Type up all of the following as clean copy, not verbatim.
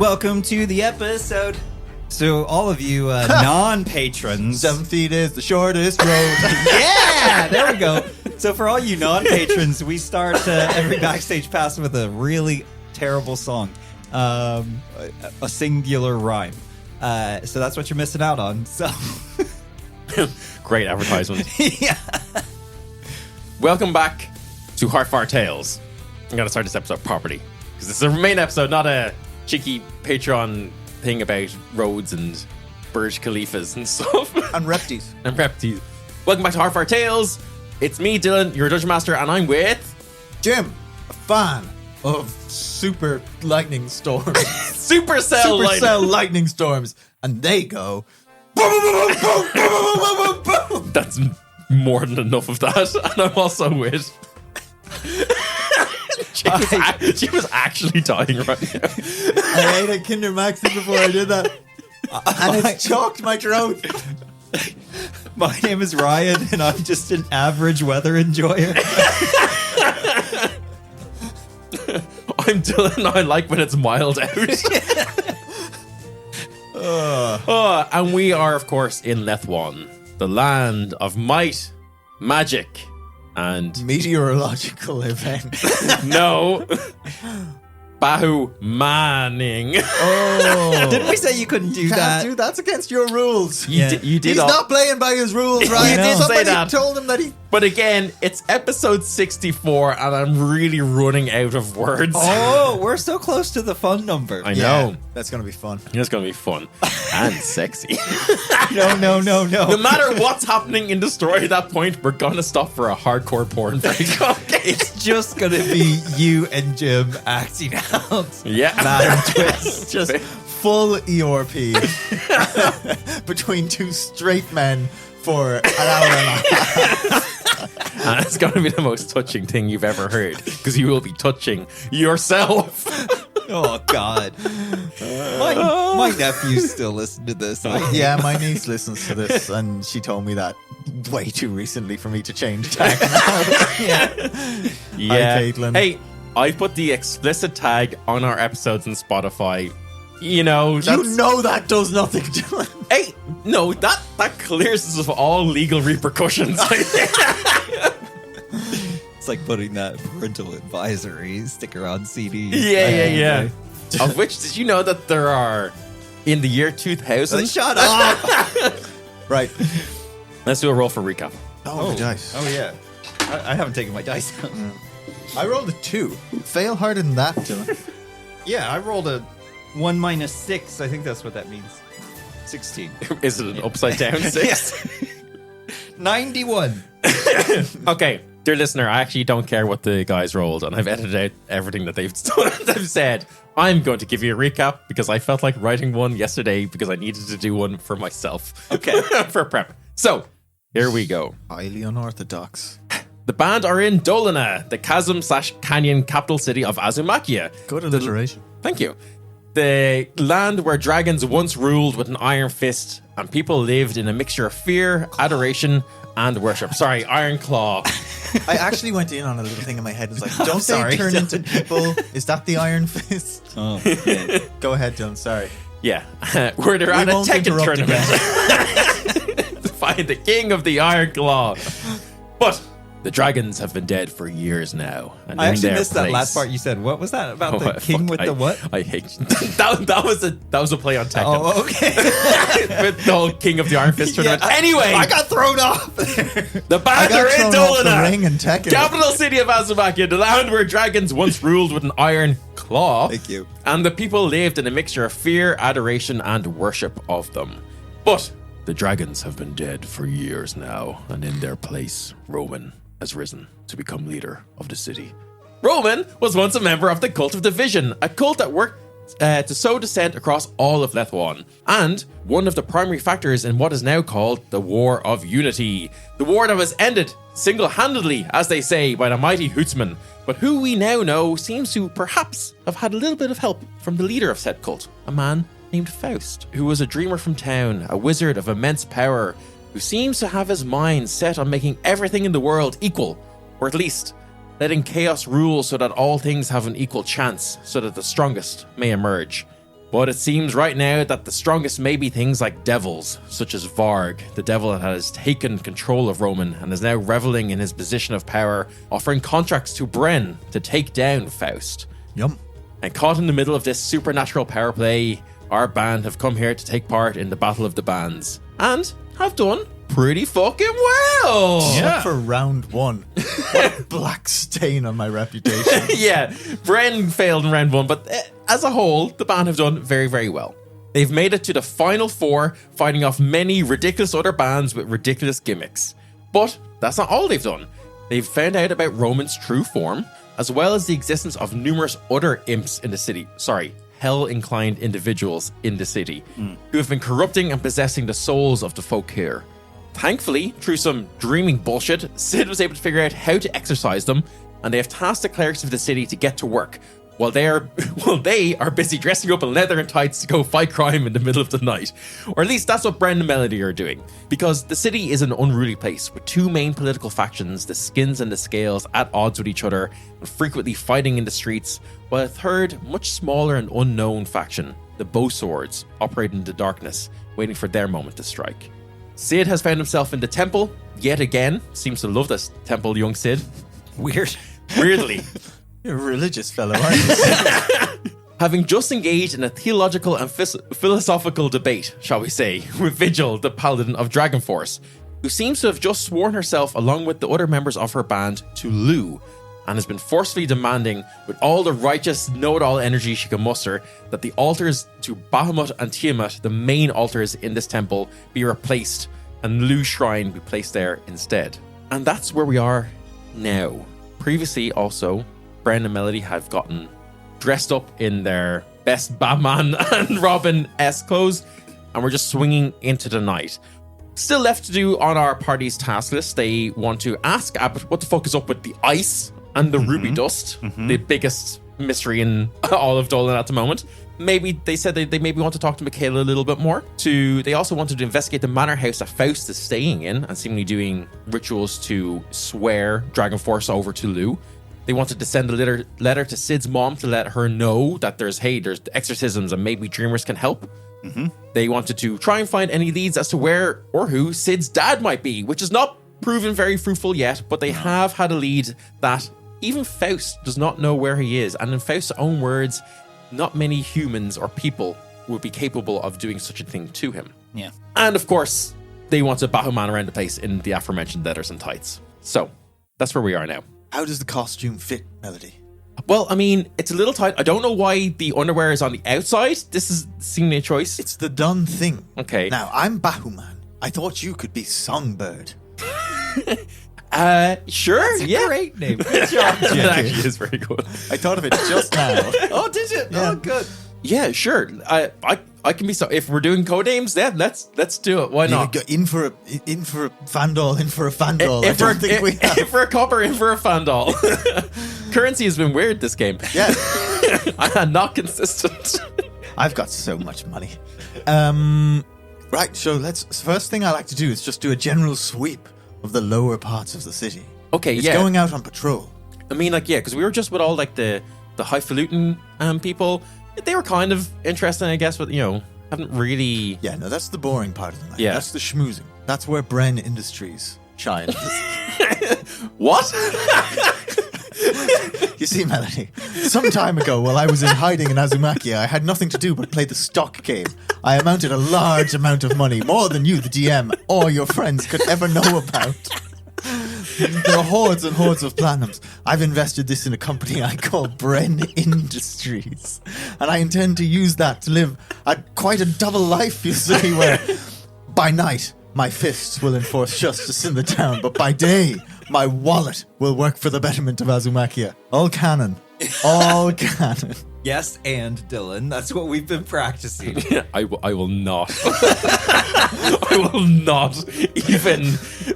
Welcome to the episode. So all of you non-patrons... 7 feet is the shortest road. Yeah, there we go. So for all you non-patrons, we start every Backstage Pass with a really terrible song. A singular rhyme. So that's what you're missing out on. So Great advertisement. yeah. Welcome back to Horrifying Tales. I'm going to start this episode properly, because this is a main episode, not a cheeky Patreon thing about roads and Burj Khalifas and stuff. And repties. And repties. Welcome back to Horrifying Tales. It's me, Dylan, your Dungeon Master, and I'm with... Jim, a fan of super lightning storms. Supercell lightning storms. And they go... Boom, boom, boom, boom, boom, boom, boom, boom, boom. That's more than enough of that. And I'm also with... She was actually dying right now. I ate a Kinder Maxi before I did that. And it's choked my throat. My name is Ryan, and I'm just an average weather enjoyer. I'm Dylan. I like when it's mild out. And we are, of course, in Lethwan, the land of might, magic, and Meteorological event. no, Bahumaning. Oh. Didn't we say you couldn't do Can't that? do that's against your rules. You did. He's not playing by his rules, Ryan. You did say Somebody that. told him that he... But again, it's episode 64, and I'm really running out of words. Oh, we're so close to the fun number. I know. That's going to be fun. It's going to be fun and sexy. No. No matter what's happening in the story at that point, we're going to stop for a hardcore porn break. It's just going to be you and Jim acting out. Yeah. Madam Twist. Just full ERP between two straight men for an hour and a half. And it's going to be the most touching thing you've ever heard, because you will be touching yourself. Oh, God. My nephews still listen to this. Yeah, my niece listens to this, and she told me that way too recently for me to change tack now. Yeah. Hi, Caitlin. Hey, I put the explicit tag on our episodes on Spotify. You know, that does nothing to it. Hey, no, that clears us of all legal repercussions. It's like putting that parental advisory sticker on CDs. Yeah. Of which, did you know that there are, in the year 2000? Shut up! Right. Let's do a roll for recap. Oh, my dice. Oh, yeah. I haven't taken my dice out. I rolled a 2. Fail harder than that, Dylan. Yeah, I rolled a 1 minus 6. I think that's what that means. 16. Is it an upside down 6? 91. Okay, dear listener, I actually don't care what the guys rolled, and I've edited out everything that they've said. I'm going to give you a recap because I felt like writing one yesterday because I needed to do one for myself. Okay. For prep. So, here we go. Highly unorthodox. The band are in Dolina, the chasm/canyon capital city of Azumakia. Good alliteration. Thank you. The land where dragons once ruled with an iron fist, and people lived in a mixture of fear, adoration, and worship. Sorry, Iron Claw. I actually went in on a little thing in my head. It's like, don't sorry. they turn into people? Is that the Iron Fist? Oh, yeah. Go ahead, Dylan. Sorry. Yeah, where they're at a won't Tekken interrupt tournament to find the king of the Iron Claw. But the dragons have been dead for years now. And I in actually their missed that place- last part you said. What was that about the Oh, king fuck, with the what? I hate that was a play on Tekken. Oh, okay. With the whole King of the Iron Fist tournament. Anyway, I got thrown off. The band I got are in thrown off the Dolina, ring and Tekken. capital city of Azumakia, the land where dragons once ruled with an iron claw. Thank you. And the people lived in a mixture of fear, adoration, and worship of them. But the dragons have been dead for years now, and in their place, Roman has risen to become leader of the city. Roman was once a member of the Cult of Division, a cult that worked to sow dissent across all of Lethwan, and one of the primary factors in what is now called the War of Unity. The war that was ended single-handedly, as they say, by the mighty Hootsman, but who we now know seems to perhaps have had a little bit of help from the leader of said cult, a man named Faust, who was a dreamer from town, a wizard of immense power, who seems to have his mind set on making everything in the world equal, or at least letting chaos rule so that all things have an equal chance, so that the strongest may emerge. But it seems right now that the strongest may be things like devils, such as Varg, the devil that has taken control of Roman and is now reveling in his position of power, offering contracts to Bren to take down Faust. Yum. And caught in the middle of this supernatural power play, our band have come here to take part in the Battle of the Bands. And have done pretty fucking well. Except for round 1. What a black stain on my reputation. Yeah, Bren failed in round 1, but as a whole, the band have done very, very well. They've made it to the final 4, fighting off many ridiculous other bands with ridiculous gimmicks. But that's not all they've done. They've found out about Roman's true form, as well as the existence of numerous other imps in the city. Hell-inclined individuals in the city, who have been corrupting and possessing the souls of the folk here. Thankfully, through some dreaming bullshit, Sid was able to figure out how to exorcise them, and they have tasked the clerics of the city to get to work, while they are busy dressing up in leather and tights to go fight crime in the middle of the night. Or at least that's what Bren and Melody are doing. Because the city is an unruly place, with 2 main political factions, the Skins and the Scales, at odds with each other, and frequently fighting in the streets, while a third, much smaller and unknown faction, the Bowswords, operate in the darkness, waiting for their moment to strike. Sid has found himself in the temple, yet again. Seems to love this temple, young Sid. Weirdly. You're a religious fellow, aren't you? Having just engaged in a theological and philosophical debate, shall we say, with Vigil, the paladin of Dragonforce, who seems to have just sworn herself, along with the other members of her band, to Lugh, and has been forcefully demanding, with all the righteous know-it-all energy she can muster, that the altars to Bahamut and Tiamat, the main altars in this temple, be replaced, and Lugh's shrine be placed there instead. And that's where we are now. Previously, also, Bren and Melody have gotten dressed up in their best Batman and Robin-esque clothes, and we're just swinging into the night. Still left to do on our party's task list, they want to ask Abbott what the fuck is up with the ice and the ruby dust, the biggest mystery in all of Dolina at the moment. Maybe they said they maybe want to talk to Michaela a little bit more. They also wanted to investigate the manor house that Faust is staying in and seemingly doing rituals to swear Dragonforce over to Lugh. They wanted to send a letter to Sid's mom to let her know that there's exorcisms and maybe dreamers can help. They wanted to try and find any leads as to where or who Sid's dad might be, which is not proven very fruitful yet, but they have had a lead that even Faust does not know where he is. And in Faust's own words, not many humans or people would be capable of doing such a thing to him. Yeah. And of course, they want to Bahuman around the place in the aforementioned leathers and tights. So that's where we are now. How does the costume fit, Melody? Well, I mean, it's a little tight. I don't know why the underwear is on the outside. This is seemingly a choice. It's the done thing. Okay. Now, I'm Bahuman. I thought you could be Songbird. Sure. That's a great name. Good job, It Jimmy. actually is very good. I thought of it just now. Oh, did you? Yeah. Oh, good. Yeah, sure. I can be so. If we're doing code names, yeah, let's do it. Why not? In for a Fandol, in for a Fandol. In for a copper, in for a Fandol. Currency has been weird this game. Yeah. I'm not consistent. I've got so much money. Right, so first thing I like to do is just do a general sweep of the lower parts of the city. Okay, it's yeah. going out on patrol. I mean, like, yeah, because we were just with all like the highfalutin people. They were kind of interesting, I guess, but haven't really. Yeah, no, that's the boring part of the night. Yeah. That's the schmoozing. That's where Bren Industries shines. What? You see, Melody, some time ago, while I was in hiding in Azumaki, I had nothing to do but play the stock game. I amounted a large amount of money, more than you, the DM, or your friends could ever know about. There are hordes and hordes of platinums. I've invested this in a company I call Bren Industries. And I intend to use that to live quite a double life, you see, where by night, my fists will enforce justice in the town, but by day, my wallet will work for the betterment of Azumakia. All canon. All canon. Yes, and Dylan, that's what we've been practicing. I will not. I will not even,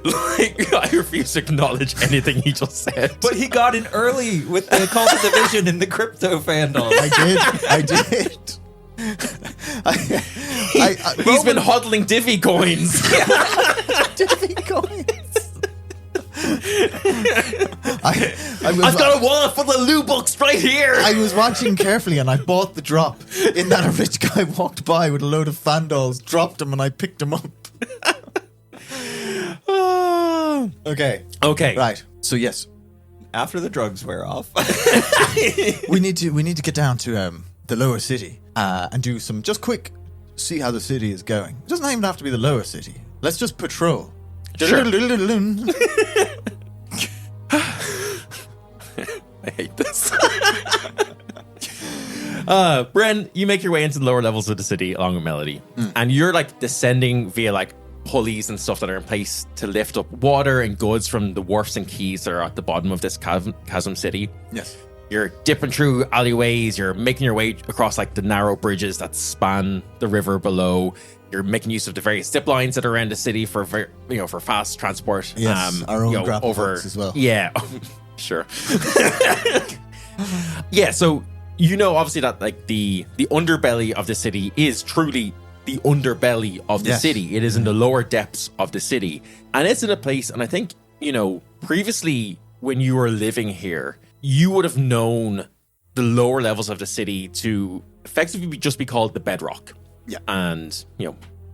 I refuse to acknowledge anything he just said. But he got in early with the Cult of Division and the crypto fandom. I did. He's been hodling divvy coins. Divvy coins. I've got a wallet full of loo books right here. I was watching carefully and I bought the drop in that a rich guy walked by with a load of fan dolls, dropped them, and I picked them up. Okay. Right. So yes, After the drugs wear off. we need to get down to the lower city and do some just quick see how the city is going. It doesn't even have to be the lower city. Let's just patrol. Sure. I hate this. Bren, you make your way into the lower levels of the city along with Melody, and you're like descending via like pulleys and stuff that are in place to lift up water and goods from the wharfs and quays that are at the bottom of this chasm city. Yes. You're dipping through alleyways. You're making your way across like the narrow bridges that span the river below. You're making use of the various zip lines that are around the city for for fast transport. Yes, our own grapple hooks as well. Yeah, sure. Yeah, so obviously that like the underbelly of the city is truly the underbelly of the city. It is in the lower depths of the city, and it's in a place. And I think previously when you were living here, you would have known the lower levels of the city to effectively just be called the bedrock. Yeah. And,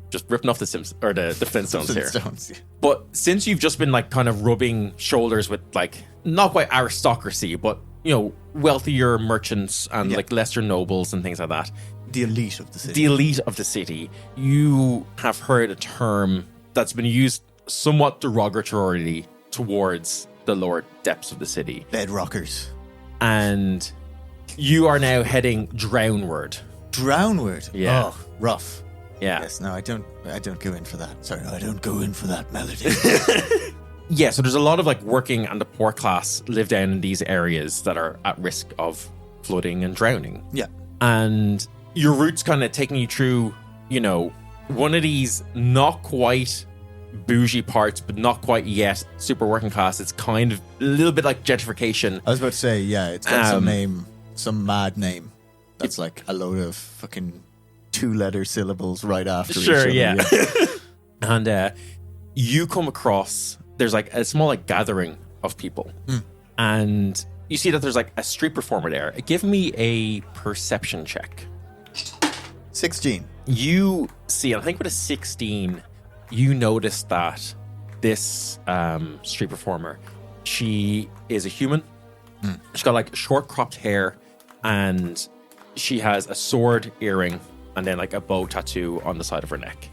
just ripping off the Sims or the Flintstones here. Yeah. But since you've just been like kind of rubbing shoulders with like not quite aristocracy, but wealthier merchants and like lesser nobles and things like that. The elite of the city. The elite of the city. You have heard a term that's been used somewhat derogatorily towards the lower depths of the city. Bedrockers. And you are now heading drownward. Drownward? Yeah. Oh, rough. Yeah. Yes, no, I don't go in for that. Sorry, I don't go in for that, Melody. Yeah, so there's a lot of like working and the poor class live down in these areas that are at risk of flooding and drowning. Yeah. And your route's kind of taking you through, one of these not quite bougie parts, but not quite yet super working class. It's kind of a little bit like gentrification. I was about to say, yeah, it's got some mad name. That's like a load of fucking 2-letter syllables right after each other. Yeah. And you come across, there's like a small like gathering of people. And you see that there's like a street performer there. Give me a perception check. 16. You see, I think with a 16, you notice that this street performer, she is a human. She's got like short cropped hair, and she has a sword earring and then like a bow tattoo on the side of her neck.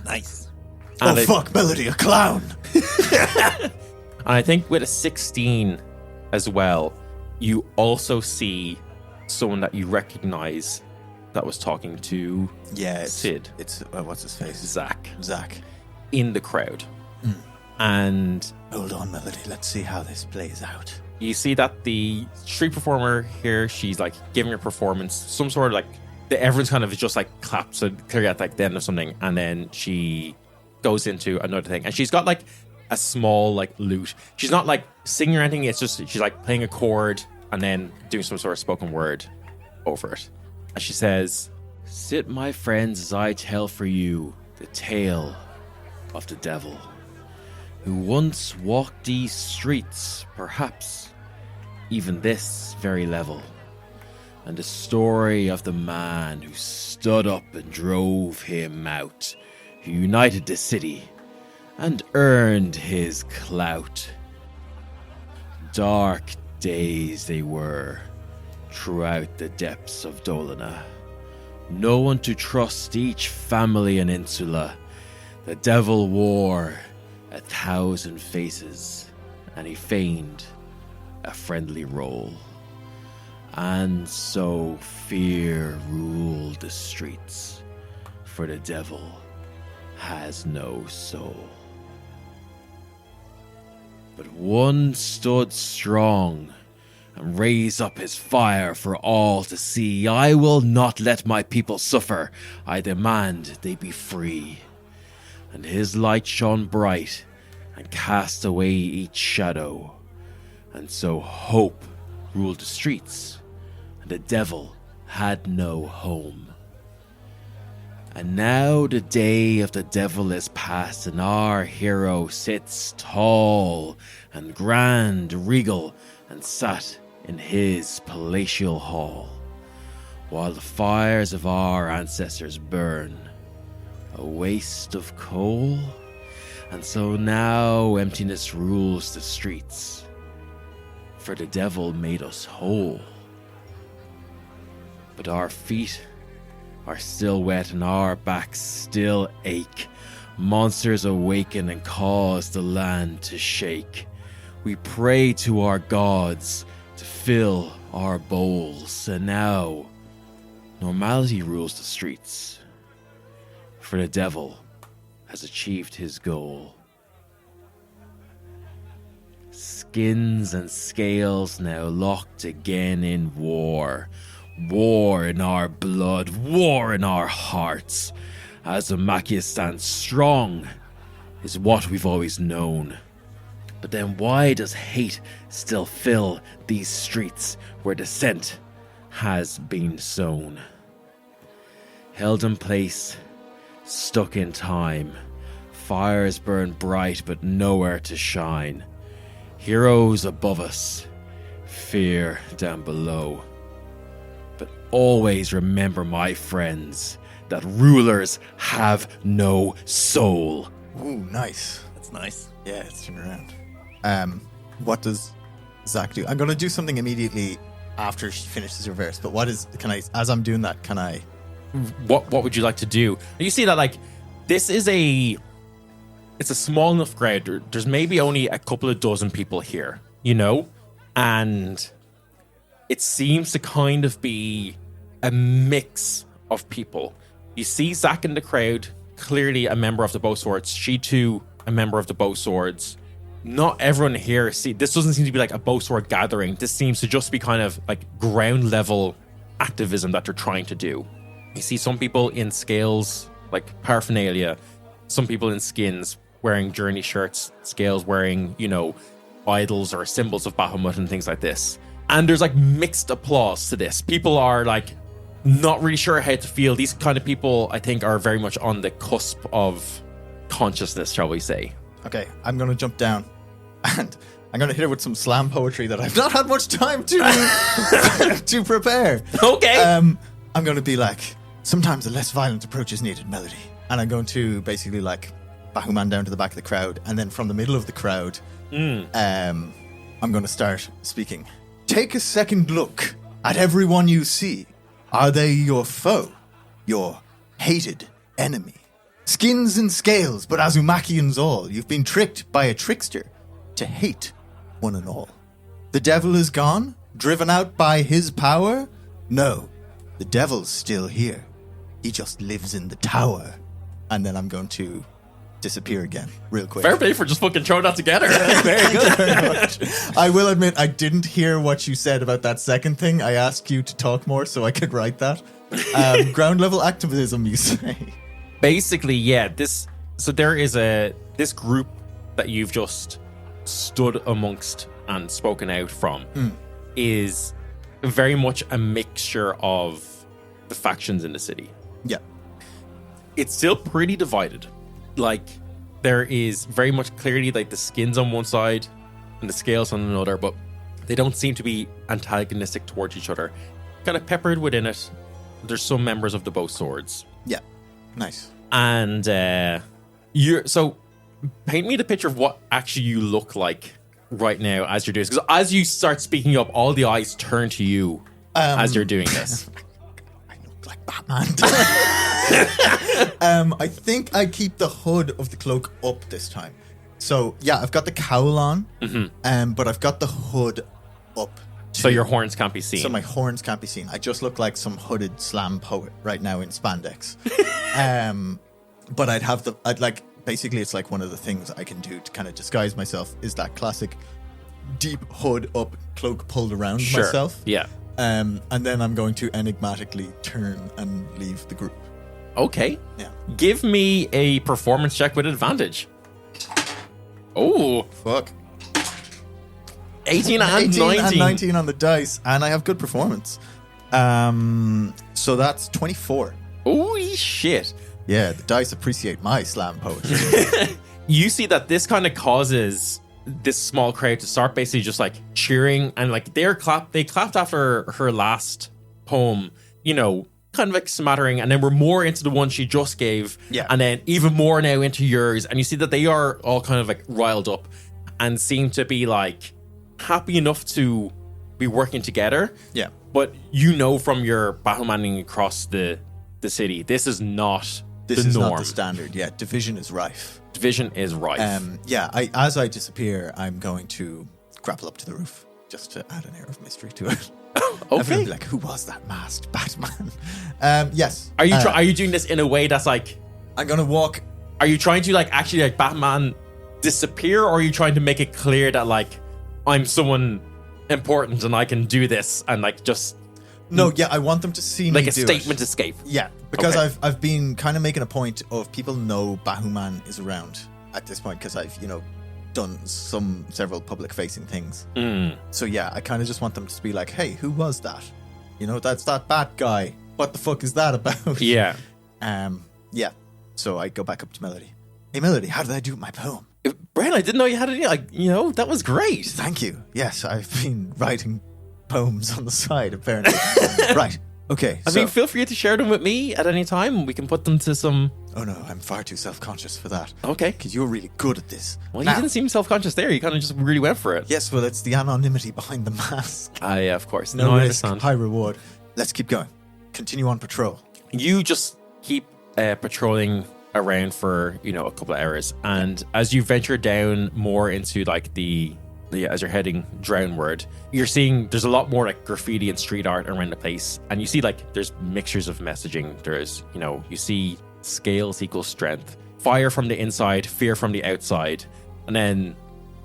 Nice. And fuck, Melody, a clown. And I think with a 16 as well, you also see someone that you recognize that was talking to Sid. It's what's his face? Zach. In the crowd. And hold on, Melody, let's see how this plays out. You see that the street performer here, she's like giving her performance, some sort of like, everyone's kind of just like claps and clear at like the end of something, and then she goes into another thing, and she's got like a small like lute. She's not like singing or anything, it's just she's like playing a chord and then doing some sort of spoken word over it. And she says, "Sit, my friends, as I tell for you the tale of the devil, who once walked these streets, perhaps even this very level, and the story of the man who stood up and drove him out, who united the city and earned his clout. Dark days they were throughout the depths of Dolina. No one to trust, each family and insula. The devil wore 1,000 faces, and he feigned a friendly role. And so fear ruled the streets, for the devil has no soul. But one stood strong and raised up his fire for all to see. I will not let my people suffer. I demand they be free. And his light shone bright and cast away each shadow. And so hope ruled the streets, and the devil had no home. And now the day of the devil is past, and our hero sits tall and grand, regal, and sat in his palatial hall, while the fires of our ancestors burn, a waste of coal. And so now emptiness rules the streets, for the devil made us whole. But our feet are still wet and our backs still ache. Monsters awaken and cause the land to shake. We pray to our gods to fill our bowls, and now normality rules the streets, for the devil has achieved his goal. Skins and scales now locked again in war. War in our blood, war in our hearts. Azumakia stands strong, is what we've always known. But then why does hate still fill these streets where dissent has been sown? Held in place, stuck in time. Fires burn bright but nowhere to shine. Heroes above us, fear down below. But always remember, my friends, that rulers have no soul. Ooh, nice. That's nice. Yeah, it's turned around. What does Zach do? I'm going to do something immediately after she finishes her verse, but as I'm doing that, can I... What would you like to do? You see that, like, this is it's a small enough crowd. There's maybe only a couple of dozen people here, you know? And it seems to kind of be a mix of people. You see Zach in the crowd, clearly a member of the Bow Swords. She too, a member of the Bow Swords. Not everyone here, this doesn't seem to be like a Bow Sword gathering. This seems to just be kind of like ground level activism that they're trying to do. You see some people in scales, like paraphernalia, some people in skins wearing journey shirts, scales wearing, idols or symbols of Bahamut and things like this. And there's like mixed applause to this. People are like not really sure how to feel. These kind of people, I think, are very much on the cusp of consciousness, shall we say. Okay, I'm going to jump down and I'm going to hit her with some slam poetry that I've not had much time to to prepare. Okay. I'm going to be like, sometimes a less violent approach is needed, melody. And I'm going to basically like Bahuman down to the back of the crowd, and then from the middle of the crowd, I'm going to start speaking. Take a second look at everyone you see. Are they your foe? Your hated enemy? Skins and scales, but Azumakians all. You've been tricked by a trickster to hate one and all. The devil is gone? Driven out by his power? No, the devil's still here. He just lives in the tower. And then I'm going to disappear again real quick. Fair play for just fucking throwing that together. Very good. Very much. I will admit I didn't hear what you said about that second thing. I asked you to talk more so I could write that. Ground level activism, you say? Basically, yeah. This group that you've just stood amongst and spoken out from is very much a mixture of the factions in the city. Yeah. It's still pretty divided. Like, there is very much clearly like the skins on one side and the scales on another, but they don't seem to be antagonistic towards each other. Kind of peppered within it, there's some members of the Bow Swords. Yeah. Nice. And so paint me the picture of what actually you look like right now as you're doing this. Because as you start speaking up, all the eyes turn to you as you're doing this. I look like Batman. I think I keep the hood of the cloak up this time. So yeah, I've got the cowl on, but I've got the hood up. So your horns can't be seen. So my horns can't be seen. I just look like some hooded slam poet right now in spandex. But basically it's like one of the things I can do to kind of disguise myself is that classic deep hood up, cloak pulled around myself. Yeah. And then I'm going to enigmatically turn and leave the group. Okay. Yeah. Give me a performance check with advantage. Oh. Fuck. 18 and 19. And 19 on the dice, and I have good performance. So that's 24. Holy shit. Yeah, the dice appreciate my slam poetry. You see that this kind of causes this small crowd to start basically just like cheering, and like they clapped after her last poem, kind of like smattering, and then we're more into the one she just gave, and then even more now into yours, and you see that they are all kind of like riled up and seem to be like happy enough to be working together. Yeah. But from your Bahumaning across the city, this is not This the is norm. not the standard. Yeah, division is rife. Division is rife. As I disappear, I'm going to grapple up to the roof just to add an air of mystery to it. Okay. Everyone will be like, who was that masked Batman? Yes. Are you doing this in a way that's like, I'm going to walk. are you trying to like actually like Batman disappear, or are you trying to make it clear that like I'm someone important and I can do this and like just No, yeah, I want them to see me like a do statement it. escape? Yeah, because Okay. I've been kind of making a point of people know Bahuman is around at this point because I've done several public facing things. So yeah, I kind of just want them to be like, hey, who was that? That's that Bat guy. What the fuck is that about? Yeah. Yeah. So I go back up to Melody. Hey Melody, how did I do with my poem? Bren, I didn't know you had any, like, that was great. Thank you. Yes, I've been writing poems on the side apparently. Right. Okay. I mean, feel free to share them with me at any time. We can put them to some. Oh no, I'm far too self-conscious for that. Okay. Because you're really good at this. Well, Now- you didn't seem self-conscious there. You kind of just really went for it. Yes, well, it's the anonymity behind the mask. Yeah, of course. No I risk, understand. high reward. Let's keep going. Continue on patrol. You just keep patrolling around for a couple of hours, and as you venture down more into like as you're heading drownward, you're seeing there's a lot more like graffiti and street art around the place, and you see like there's mixtures of messaging. There's you see scales equals strength, fire from the inside, fear from the outside, and then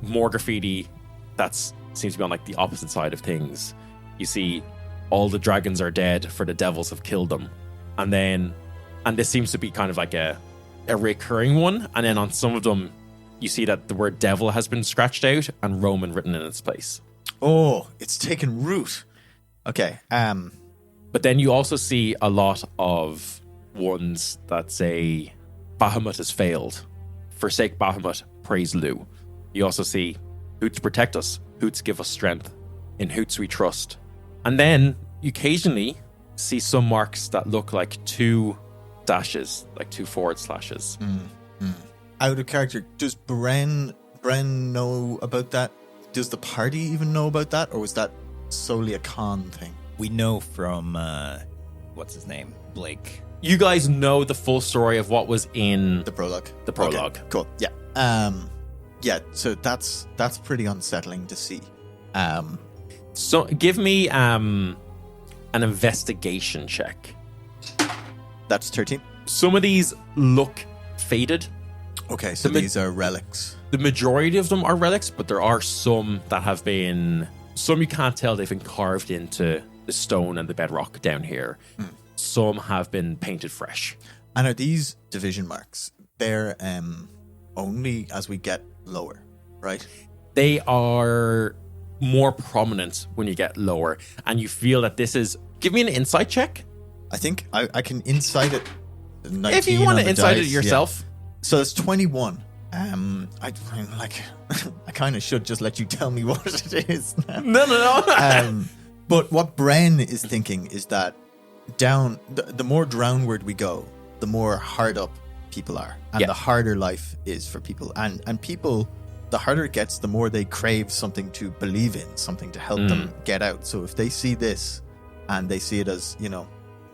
more graffiti that's seems to be on like the opposite side of things. You see all the dragons are dead, for the devils have killed them. And this seems to be kind of like a recurring one. And then on some of them, you see that the word devil has been scratched out and Roman written in its place. Oh, it's taken root. Okay. But then you also see a lot of ones that say Bahamut has failed. Forsake Bahamut, praise Lu. You also see Hoots protect us, Hoots give us strength, in Hoots we trust. And then you occasionally see some marks that look like two dashes, like two forward slashes. Out of character, does Bren know about that? Does the party even know about that? Or was that solely a con thing? We know from, what's his name? Blake. You guys know the full story of what was in The prologue. the prologue. Okay, cool. Yeah. Yeah, so that's pretty unsettling to see. So give me an investigation check. That's 13. Some of these look faded. Okay, so these are relics. The majority of them are relics, but there are some that have been... Some you can't tell they've been carved into the stone and the bedrock down here. Some have been painted fresh. And are these division marks? They're only as we get lower, right? They are more prominent when you get lower, and you feel that this is... Give me an insight check. I think I can insight it. If you want to insight it yourself. Yeah. So it's 21. I kind of should just let you tell me what it is now. No. But what Bren is thinking is that the more drownward we go, the more hard up people are, and the harder life is for people. And people, the harder it gets, the more they crave something to believe in, something to help them get out. So if they see this and they see it as,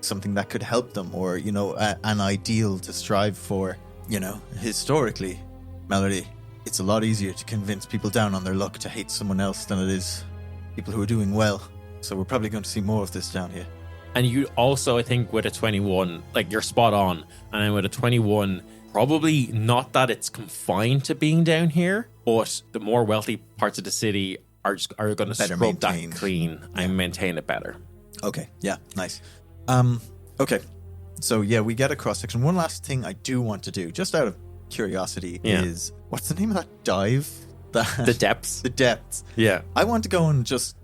something that could help them, or, an ideal to strive for, historically, Melody, it's a lot easier to convince people down on their luck to hate someone else than it is people who are doing well. So we're probably going to see more of this down here. And you also, I think, with a 21, like, you're spot on. And then with a 21, probably not that it's confined to being down here, but the more wealthy parts of the city are going to Better scrub maintained. that clean and maintain it better. Okay, yeah, nice. Okay, so yeah, we get a cross section. One last thing I do want to do, just out of curiosity, is what's the name of that dive? The depths. The depths. Yeah. I want to go and just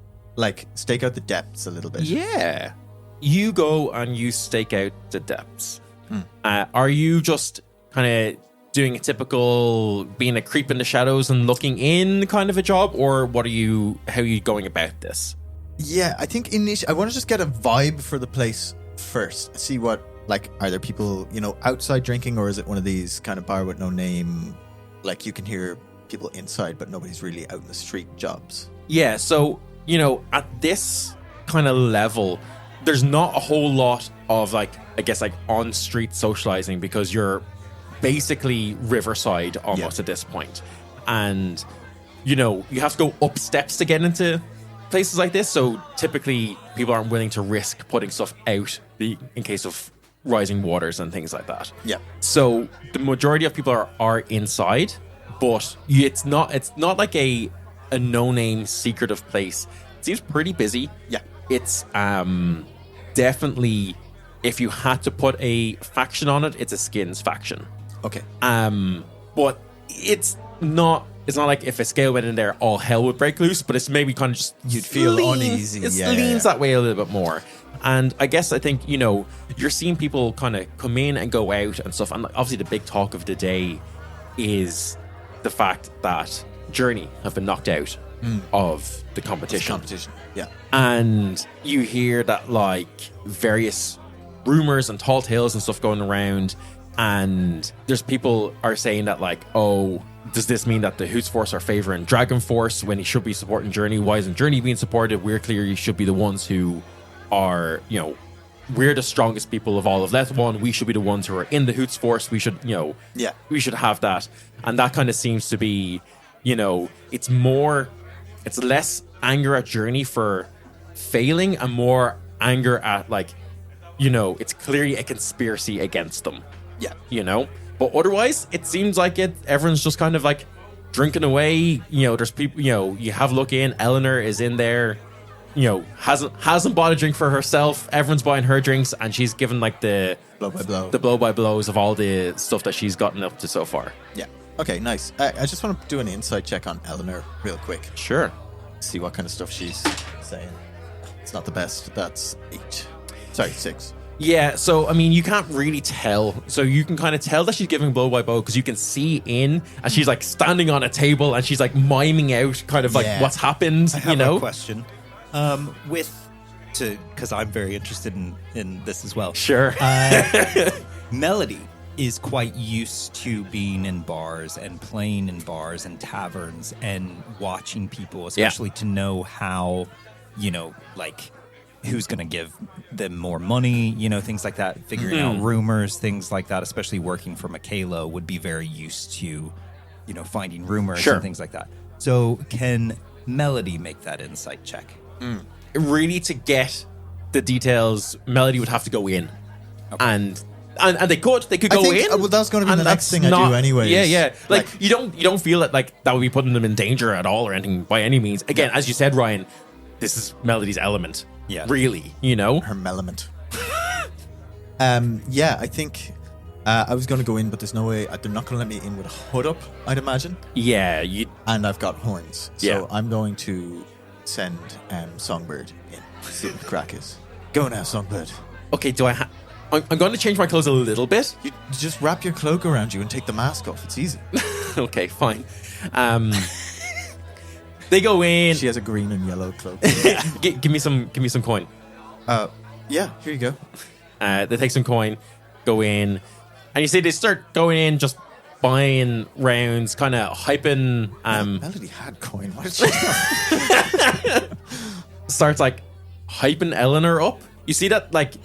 stake out the depths a little bit. Yeah. You go and you stake out the depths. Are you just kind of doing a typical being a creep in the shadows and looking in kind of a job, or how are you going about this? Yeah, I think initially I want to just get a vibe for the place first. See what, like, are there people, outside drinking, or is it one of these kind of bar with no name, like you can hear people inside but nobody's really out in the street jobs? Yeah, so, at this kind of level, there's not a whole lot of, like, I guess, like, on-street socializing, because you're basically riverside almost at this point. And, you have to go up steps to get into places like this, so typically people aren't willing to risk putting stuff out in case of rising waters and things like that. Yeah. So the majority of people are inside, but it's not like a no-name secretive place. It seems pretty busy. Yeah. It's definitely, if you had to put a faction on it, it's a skins faction. Okay. But it's not like if a scale went in there, all hell would break loose, but it's maybe kind of just You'd feel uneasy. It leans that way a little bit more. And I think, you're seeing people kind of come in and go out and stuff. And obviously the big talk of the day is the fact that Journey have been knocked out of the competition. Yeah. And you hear that, like, various rumors and tall tales and stuff going around. And there's people are saying that, like, oh, does this mean that the Hoots Force are favoring Dragon Force when he should be supporting Journey? Why isn't Journey being supported? We're clearly should be the ones who are, we're the strongest people of all of Let One. We should be the ones who are in the Hoots Force. We should, we should have that. And that kind of seems to be, it's less anger at Journey for failing and more anger at, like, it's clearly a conspiracy against them. Yeah. But otherwise, it seems like everyone's just kind of like drinking away. There's people, you have a look in. Eleanor is in there, hasn't bought a drink for herself. Everyone's buying her drinks, and she's given, like, the blow by blows of all the stuff that she's gotten up to so far. Yeah. Okay, nice. I just want to do an insight check on Eleanor real quick. Sure. See what kind of stuff she's saying. It's not the best. That's 8. Sorry, 6. Yeah, so, I mean, you can't really tell. So you can kind of tell that she's giving blow by blow because you can see in, and she's, like, standing on a table, and she's, like, miming out kind of, like, what's happened, I have a question. Because I'm very interested in this as well. Sure. Melody is quite used to being in bars and playing in bars and taverns and watching people, especially to know how, like, who's going to give them more money, things like that, figuring out rumors, things like that, especially working for Michaela would be very used to, finding rumors and things like that. So can Melody make that insight check? Really, to get the details, Melody would have to go in. Okay. And they could go in. Well, that's going to be the next thing I do anyways. Yeah. Like, you don't feel that, like, that would be putting them in danger at all or anything by any means. Again, as you said, Ryan, this is Melody's element. Yeah. Really, her melement. I think I was going to go in, but there's no way. They're not going to let me in with a hood up, I'd imagine. Yeah, and I've got horns, so I'm going to send Songbird in. See what the crack is. Go now, Songbird. Okay, I'm going to change my clothes a little bit. You just wrap your cloak around you and take the mask off. It's easy. Okay, fine. They go in. She has a green and yellow cloak. Give me some coin. Yeah, here you go. They take some coin, go in, and you see they start going in, just buying rounds, kind of hyping. Melody had coin. What did she do? Starts, like, hyping Eleanor up. You see that, like,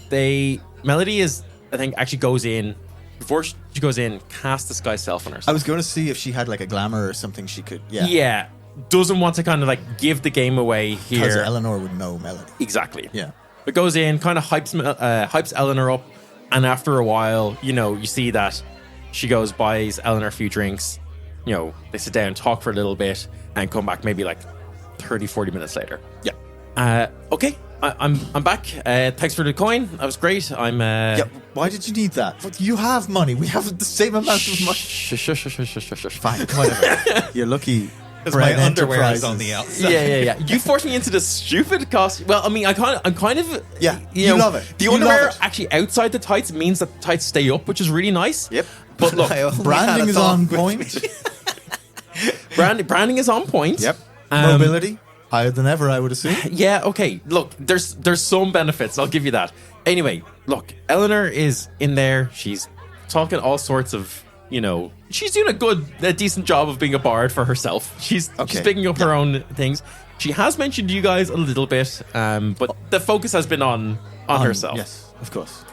Melody is, I think, actually goes in. Before she goes in, cast disguise self on herself. I was going to see if she had, like, a glamour or something she could. Yeah. Doesn't want to kind of, like, give the game away here. Because Eleanor would know Melody. Exactly. Yeah. But goes in, kind of hypes Eleanor up, and after a while, you see that she goes, buys Eleanor a few drinks, they sit down, talk for a little bit, and come back maybe like 30, 40 minutes later. Yeah. Okay, I'm back. Thanks for the coin. That was great. Yeah, why did you need that? You have money. We have the same amount of money. Shush. Fine, whatever. You're lucky Because my Brent underwear is Enterprises. on the outside. Yeah. You forced me into this stupid costume. Well, I mean, I'm kind of. Yeah, you you know, love it. The You underwear love it. actually outside the tights means that the tights stay up, which is really nice. Yep. But look, I only had Branding a is thong on with point. branding is on point. Yep. Um, Mobility higher than ever, I would assume. Yeah, okay. Look, there's some benefits. I'll give you that. Anyway, look, Eleanor is in there. She's talking all sorts of, she's doing a decent job of being a bard for herself. She's picking up her own things. She has mentioned you guys a little bit, but the focus has been on herself. Yes, of course.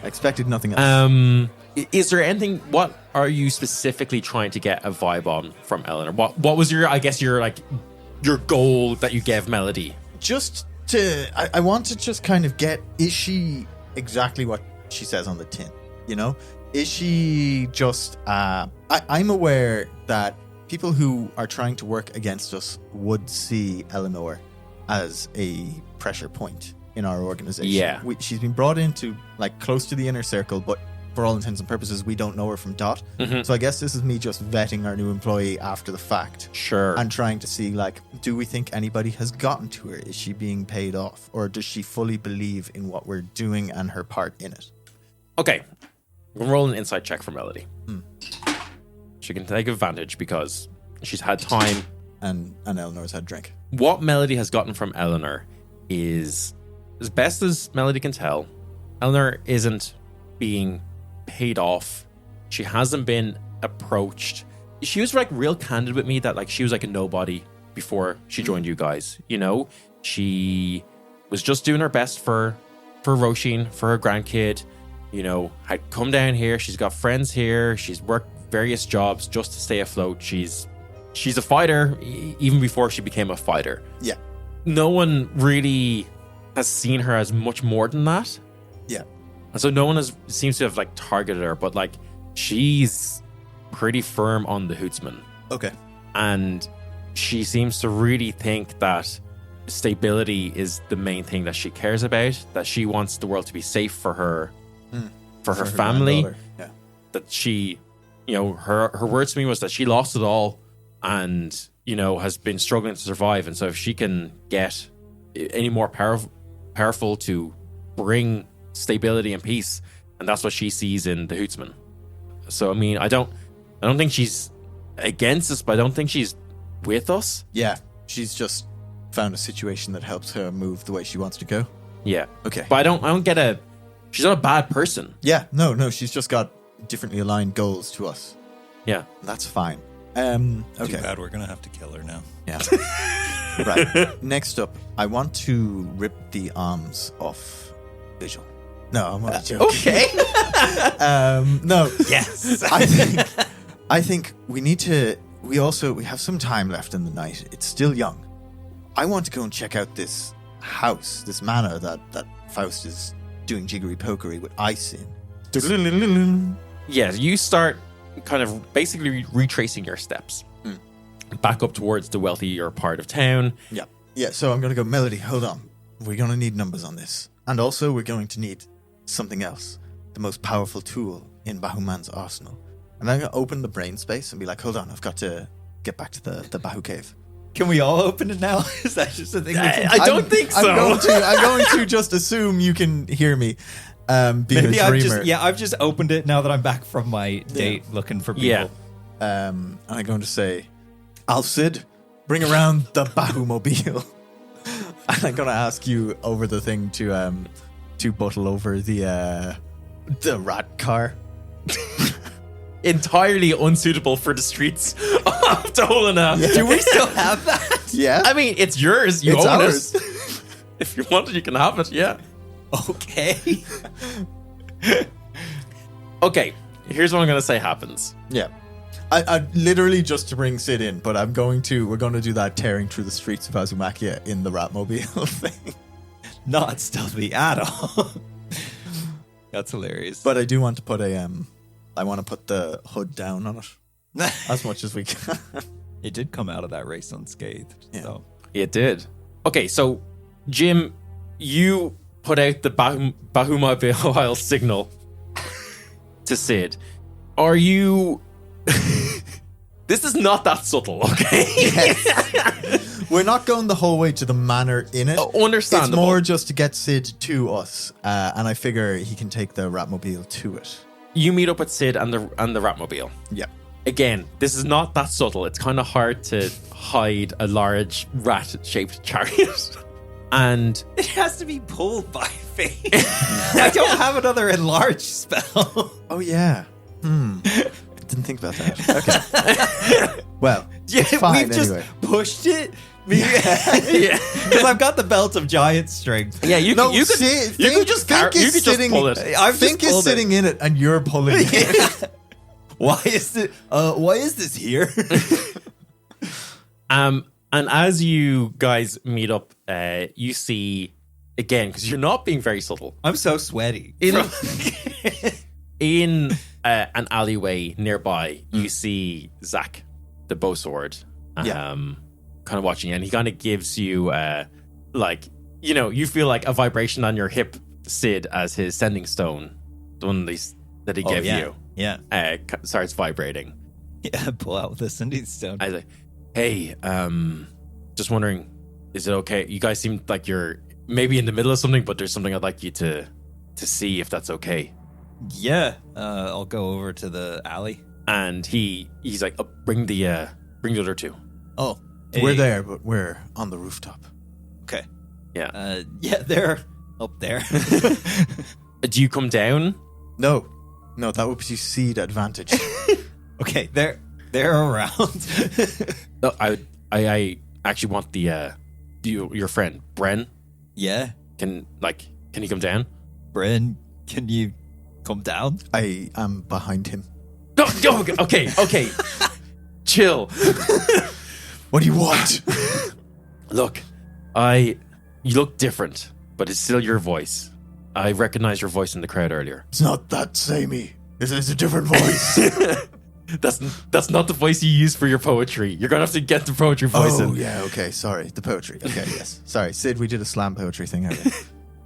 I expected nothing else. Is there anything? What are you specifically trying to get a vibe on from Eleanor? What was your goal that you gave Melody? I want to just kind of get, is she exactly what she says on the tin? Is she just, I'm aware that people who are trying to work against us would see Eleanor as a pressure point in our organization. Yeah. She's been brought into, close to the inner circle, but for all intents and purposes, we don't know her from Dot. Mm-hmm. So I guess this is me just vetting our new employee after the fact. Sure. And trying to see, do we think anybody has gotten to her? Is she being paid off? Or does she fully believe in what we're doing and her part in it? Okay. We'll roll an insight check for Melody. She can take advantage because she's had time. And Eleanor's had a drink. What Melody has gotten from Eleanor is, as best as Melody can tell, Eleanor isn't being paid off. She hasn't been approached. She was real candid with me that she was a nobody before she joined you guys. She was just doing her best for Roisin, for her grandkid. Had come down here. She's got friends here. She's worked various jobs just to stay afloat. She's a fighter even before she became a fighter. Yeah. No one really has seen her as much more than that. Yeah. And so no one seems to have targeted her, but she's pretty firm on the Hootsman. Okay. And she seems to really think that stability is the main thing that she cares about, that she wants the world to be safe for her, for her family. Yeah. That she, her words to me was that she lost it all and, has been struggling to survive. And so if she can get any more powerful to bring stability and peace, and that's what she sees in the Hootsman. So I mean, I don't think she's against us, but I don't think she's with us. Yeah. She's just found a situation that helps her move the way she wants to go. Yeah. Okay. But I don't get she's not a bad person. Yeah. No. She's just got differently aligned goals to us. Yeah. That's fine. Okay. Too bad we're gonna have to kill her now. Yeah. Right. Next up, I want to rip the arms off Visual. No, I'm not joking. Okay. No. Yes. I think we need to. We have some time left in the night. It's still young. I want to go and check out this house, this manor that Faust is doing jiggery pokery with ice in. Yeah, you start kind of basically retracing your steps back up towards the wealthier part of town. Yeah. Yeah, so I'm going to go, Melody, hold on. We're going to need numbers on this. And also we're going to need something else. The most powerful tool in Bahuman's arsenal. And I'm going to open the brain space and be like, hold on, I've got to get back to the Bahu cave. Can we all open it now? Is that just a thing? I don't think so. I'm going to just assume you can hear me. Being Maybe a dreamer. I've just opened it now that I'm back from my date looking for people. Yeah. And I'm going to say, Alf-Sid, bring around the Bahumobile. And I'm going to ask you over the thing to bottle over the rat car. Entirely unsuitable for the streets of Dolina. Yeah. Do we still have that? Yeah. I mean, it's yours. You It's own ours. it. If you want it, you can have it. Yeah. Okay. Okay. Here's what I'm going to say happens. Yeah. I literally just to bring Sid in, but we're going to do that tearing through the streets of Azumakia in the Ratmobile thing. Not stealthy at all. That's hilarious. But I do want to put I want to put the hood down on it as much as we can. It did come out of that race unscathed. Yeah. So It did. Okay, so Jim, you put out the Bahumobile signal to Sid. Are you This is not that subtle, okay? We're not going the whole way to the manor in it. Understandable. It's more just to get Sid to us, and I figure he can take the Ratmobile to it. You meet up with Sid and the Ratmobile. Yeah. Again, this is not that subtle. It's kind of hard to hide a large rat-shaped chariot. And It has to be pulled by fate. I don't have another enlarge spell. Oh, yeah. Didn't think about that. Okay. Well, it's fine we've just anyway. pushed it. Because I've got the belt of giant strength. yeah, you No, could Think just pull pull it. I've Think just is pulled sitting in it, and you're pulling it. Why is this here? And as you guys meet up, you see again because you're not being very subtle. I'm so sweaty. In an alleyway nearby, you see Zach, the bow sword, kind of watching, and he kind of gives you, you feel like a vibration on your hip, Sid, as his sending stone, the one that he gave you, starts vibrating. Yeah, pull out the sending stone. I was like, hey, just wondering, is it okay? You guys seem like you're maybe in the middle of something, but there's something I'd like you to see if that's okay. Yeah, I'll go over to the alley. And he's like, oh, bring the other two. Oh, We're there, but we're on the rooftop. Okay. Yeah. They're up there. Do you come down? No, that would be seed advantage. Okay, they're around. No, I actually want your friend Bren. Yeah, Can he come down? Bren, can you come down? I am behind him. No, okay. Chill. What do you want? Look, you look different, but it's still your voice. I recognized your voice in the crowd earlier. It's not that samey. It's a different voice. That's not the voice you use for your poetry. You're gonna have to get the poetry voice in. Oh, yeah, okay, sorry. The poetry. Okay, yes. Sorry, Sid, we did a slam poetry thing earlier.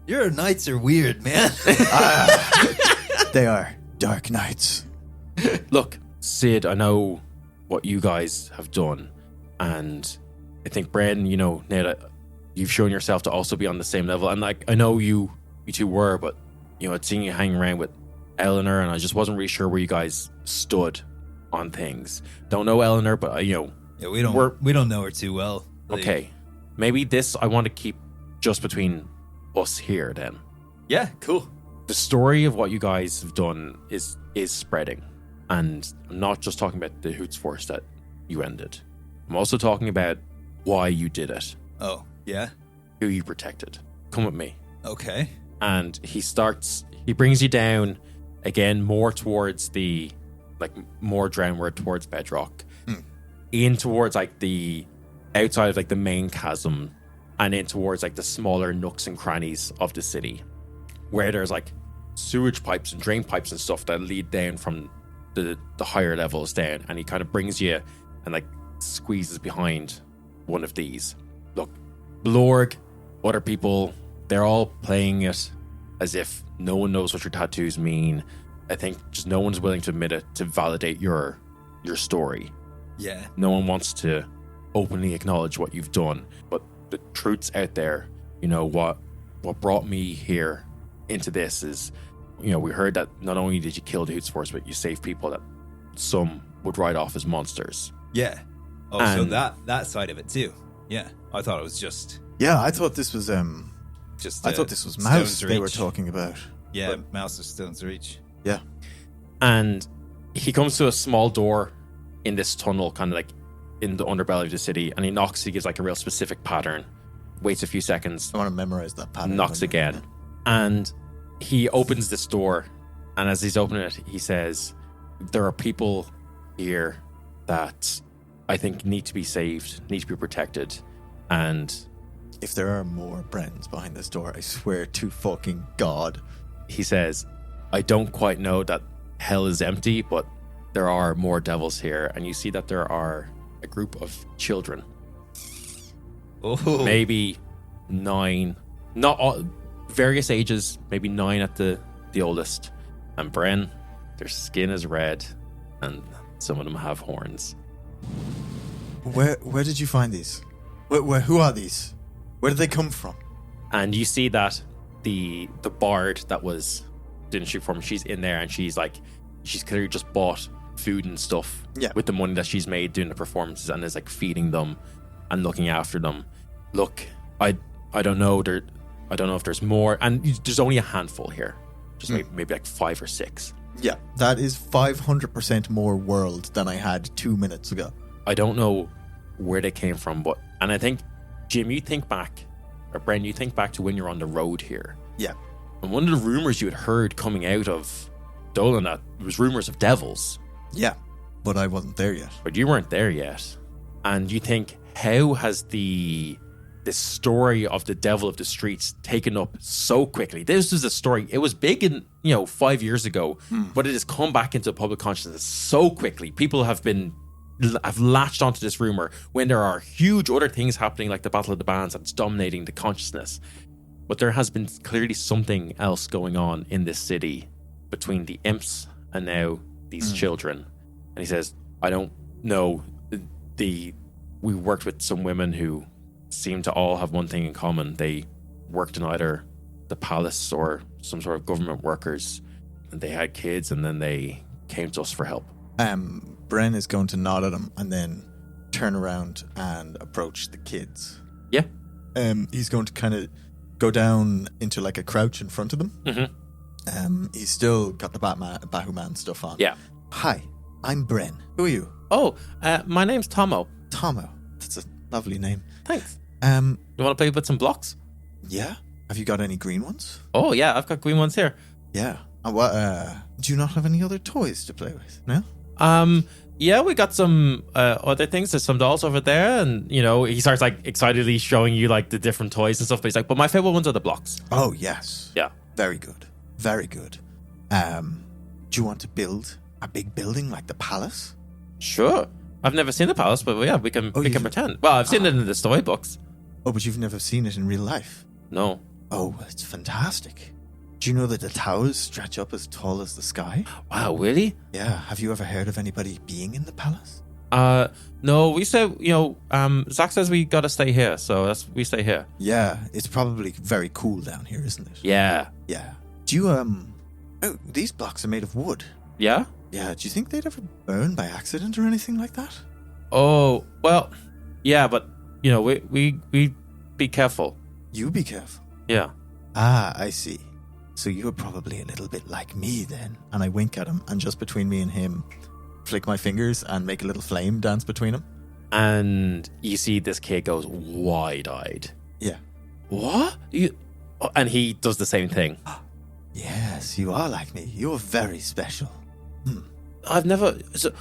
Your nights are weird, man. They are dark nights. Look, Sid, I know what you guys have done, and I think Bren, now that you've shown yourself to also be on the same level, and I know you two were, but I'd seen you hanging around with Eleanor, and I just wasn't really sure where you guys stood on things. Don't know Eleanor, but Yeah, we don't know her too well. Okay, maybe this I want to keep just between us here. Then Yeah, cool. the story of what you guys have done is spreading, and I'm not just talking about the Hoots Force that you ended. I'm also talking about why you did it, Oh, yeah. who you protected. Come with me. Okay. And he brings you down again more towards more drownward towards bedrock, in towards the outside of the main chasm, and in towards the smaller nooks and crannies of the city, where there's sewage pipes and drain pipes and stuff that lead down from the higher levels down. And he kind of brings you and squeezes behind one of these. Look, Blorg, other people, they're all playing it as if no one knows what your tattoos mean. I think just no one's willing to admit it to validate your story. Yeah. No one wants to openly acknowledge what you've done. But the truth's out there. What brought me here into this is, we heard that not only did you kill the Hoots Force, but you saved people that some would write off as monsters. Yeah. Oh, so that side of it too. Yeah. I thought it was just Yeah, I thought this was I thought this was Mouse Stone's they were Reach. talking about. Yeah, Mouse of Stone's Reach. Yeah. And he comes to a small door in this tunnel, kind of in the underbelly of the city, and he knocks. He gives a real specific pattern, waits a few seconds, I want to memorize that pattern. knocks again, and he opens this door. And as he's opening it, he says, there are people here that I think need to be saved, need to be protected. And If there are more Brens behind this door, I swear to fucking God. he says, I don't quite know that hell is empty, but there are more devils here. And you see that there are a group of children, Oh. maybe 9, not all, various ages, maybe 9 at the oldest. And Bren, their skin is red, and some of them have horns. Where did you find these? Who are these? Where did they come from? And you see that the bard that was didn't shoot from, she's in there, and she's clearly just bought food and stuff with the money that she's made doing the performances, and is like feeding them and looking after them. Look, I don't know. I don't know if there's more, and there's only a handful here, just maybe like 5 or 6. Yeah, that is 500% more world than I had 2 minutes ago. I don't know where they came from, and I think, Jim, you think back, or Bren, you think back to when you're on the road here. Yeah. And one of the rumors you had heard coming out of Dolina was rumors of devils. Yeah, but I wasn't there yet. But you weren't there yet. And you think, how has this story of the devil of the streets taken up so quickly? This was a story, it was big in 5 years ago, but it has come back into public consciousness so quickly. People have latched onto this rumor when there are huge other things happening, like the Battle of the Bands, that's dominating the consciousness. But there has been clearly something else going on in this city between the imps and now these children. And he says, I don't know. We worked with some women who seem to all have one thing in common. They worked in either the palace or some sort of government workers, and they had kids, and then they came to us for help. Bren is going to nod at him and then turn around and approach the kids. Yeah. He's going to kind of go down into like a crouch in front of them. Mm-hmm. He's still got the Bahuman stuff on. Yeah. Hi, I'm Bren. Who are you? Oh, my name's Tomo. Tomo. That's a lovely name. Thanks. You You want to play with some blocks? Yeah. Have you got any green ones? Oh, yeah, I've got green ones here. Yeah. And what? Do you not have any other toys to play with? No. Yeah, we got some other things. There's some dolls over there, and he starts like excitedly showing you like the different toys and stuff. But he's like, "But my favorite ones are the blocks." Oh yes. Yeah. Very good. Very good. Do you want to build a big building like the palace? Sure. I've never seen the palace, but yeah, we can pretend. Well, I've seen it in the storybooks. Oh, but you've never seen it in real life? No. Oh, it's fantastic. Do you know that the towers stretch up as tall as the sky? Wow, really? Yeah. Have you ever heard of anybody being in the palace? No, we said, Zach says we gotta stay here, so we stay here. Yeah, it's probably very cool down here, isn't it? Yeah. Yeah. Do you, oh, these blocks are made of wood. Yeah? Yeah, do you think they'd ever burn by accident or anything like that? Oh, well, yeah, but, we be careful. You be careful. Yeah. Ah, I see. So you're probably a little bit like me then. And I wink at him, and just between me and him, flick my fingers and make a little flame dance between them. And you see this kid goes wide-eyed. Yeah. What? And he does the same thing. Yes, you are like me. You're very special. I've never... So,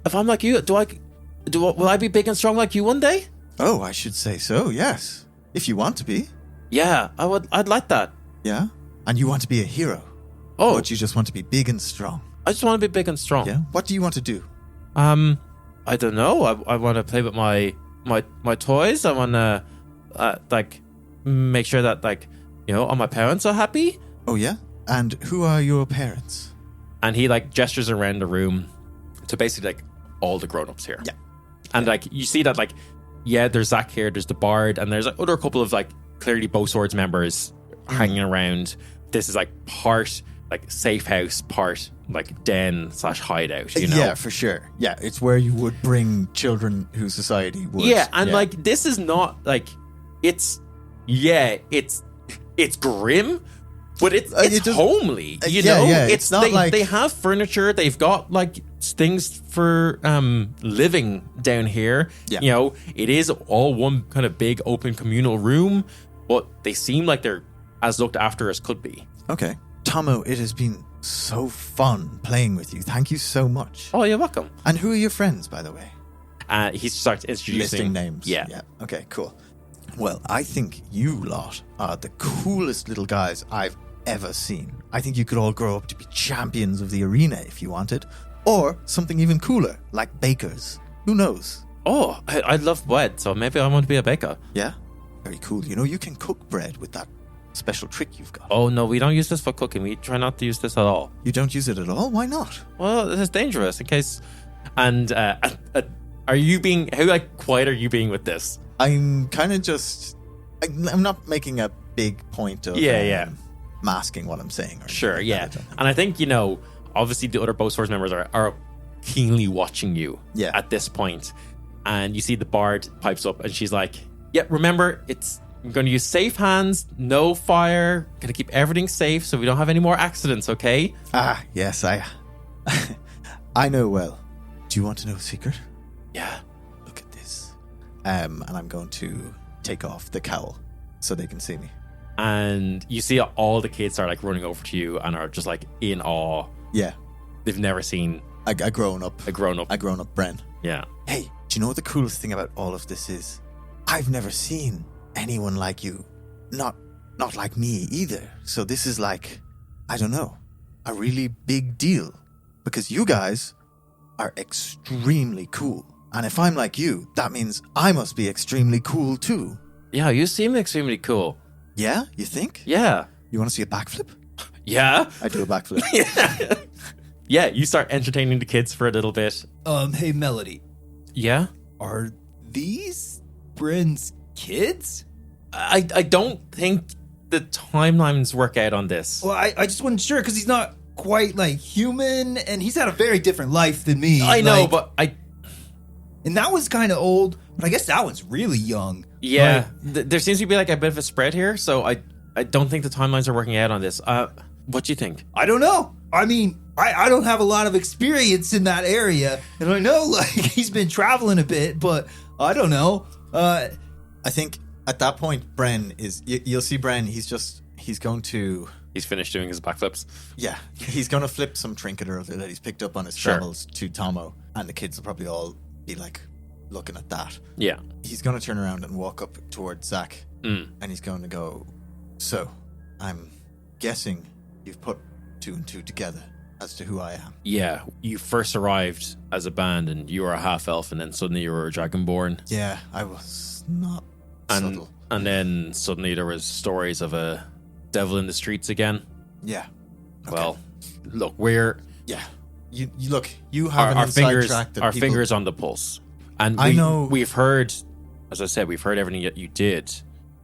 if I'm like you, will I be big and strong like you one day? Oh, I should say so, yes. If you want to be. Yeah, I'd like that. Yeah? And you want to be a hero? Oh. Or do you just want to be big and strong? I just want to be big and strong. Yeah? What do you want to do? I don't know. I want to play with my toys. I want to, make sure that, all my parents are happy. Oh, yeah? And who are your parents? And he, gestures around the room to basically, all the grown-ups here. Yeah. And, you see that, there's Zach here, there's the bard, and there's, other couple of, clearly Bow Swords members hanging around. This is, part, safe house, part, den / hideout, Yeah, for sure. Yeah, it's where you would bring children who society would. Yeah, and, this is not, it's grim, but it's homely, you know? Yeah, it's not they have furniture, they've got, things for living down here. Yeah. It is all one kind of big open communal room, but they seem like they're as looked after as could be. Okay. Tomo, it has been so fun playing with you. Thank you so much. Oh, you're welcome. And who are your friends, by the way? He starts introducing... Listing names. Yeah. Okay, cool. Well, I think you lot are the coolest little guys I've ever seen. I think you could all grow up to be champions of the arena if you wanted. Or something even cooler, like bakers. Who knows? Oh, I love bread, so maybe I want to be a baker. Yeah? Very cool. You can cook bread with that special trick you've got. Oh, no, we don't use this for cooking. We try not to use this at all. You don't use it at all? Why not? Well, this is dangerous in case... And a Are you being how quiet are you being with this? I'm kind of just. I'm not making a big point of masking what I'm saying. Or Sure, anything yeah. like that, I don't think. And I think, obviously the other Bow Swords members are keenly watching you at this point. And you see the bard pipes up and she's like, yeah, remember, I'm going to use safe hands, no fire, going to keep everything safe so we don't have any more accidents, okay? Ah, yes, I know well. Do you want to know a secret? Yeah. Look at this. And I'm going to take off the cowl so they can see me. And you see all the kids are running over to you and are just in awe. Yeah. They've never seen a grown up. a grown up. A grown up Bren. Yeah. Hey, do you know what the coolest thing about all of this is? I've never seen anyone like you. Not like me either. So this is I don't know, a really big deal. Because you guys are extremely cool. And if I'm like you, that means I must be extremely cool too. Yeah, you seem extremely cool. Yeah? You think? Yeah. You want to see a backflip? Yeah. I do a backflip. Yeah, you start entertaining the kids for a little bit. Hey, Melody. Yeah? Are these Brens kids? I don't think the timelines work out on this. Well, I just wasn't sure because he's not quite human and he's had a very different life than me. I know, but And that was kind of old, but I guess that one's really young. Yeah, there seems to be a bit of a spread here, so I don't think the timelines are working out on this. What do you think? I don't know. I mean, I don't have a lot of experience in that area, and I know he's been traveling a bit, but I don't know. I think at that point, Bren is. You'll see Bren. He's going to. He's finished doing his backflips. Yeah, he's going to flip some trinket or other that he's picked up on his travels to Tomo, and the kids will probably all be looking at that. Yeah. He's going to turn around and walk up towards Zach, and he's going to go, so, I'm guessing you've put 2 and 2 together as to who I am. Yeah, you first arrived as a band and you were a half-elf and then suddenly you were a dragonborn. Yeah, I was not subtle. And then suddenly there was stories of a devil in the streets again. Yeah. Okay. Well, look, we're... Yeah. You look, you have our an inside fingers, track that our people... fingers on the pulse. And I know... We've heard, as I said, we've heard everything that you did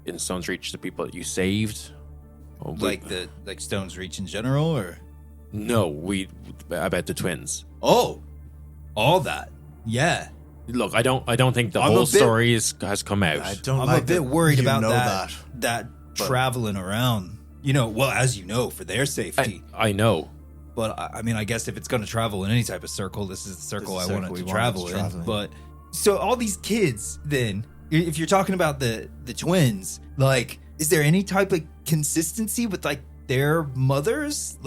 in Stone's Reach, the people that you saved. Like Stone's Reach in general, or? No, about the twins. Oh, all that. Yeah. Look, I don't think the whole story has come out. I'm a bit worried about that traveling around. Well, as you know, for their safety. I know. But I mean, I guess if it's going to travel in any type of circle, this is the circle I want it to travel in. But so all these kids, then, if you're talking about the twins, is there any type of consistency with their mothers?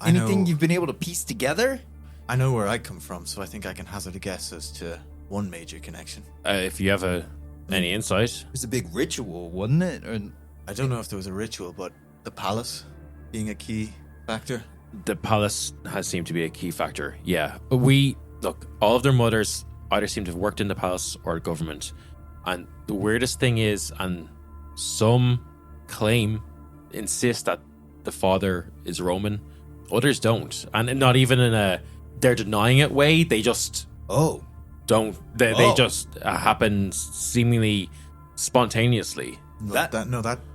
Anything you've been able to piece together? I know where I come from, so I think I can hazard a guess as to one major connection. If you have any insight. It was a big ritual, wasn't it? Or... I don't know if there was a ritual, but the palace being a key factor. The palace has seemed to be a key factor, yeah. Look, all of their mothers either seem to have worked in the palace or government. And the weirdest thing is, and some insist that the father is Roman. Others don't. And not even in they're denying it way. They just don't. They just happen seemingly spontaneously. That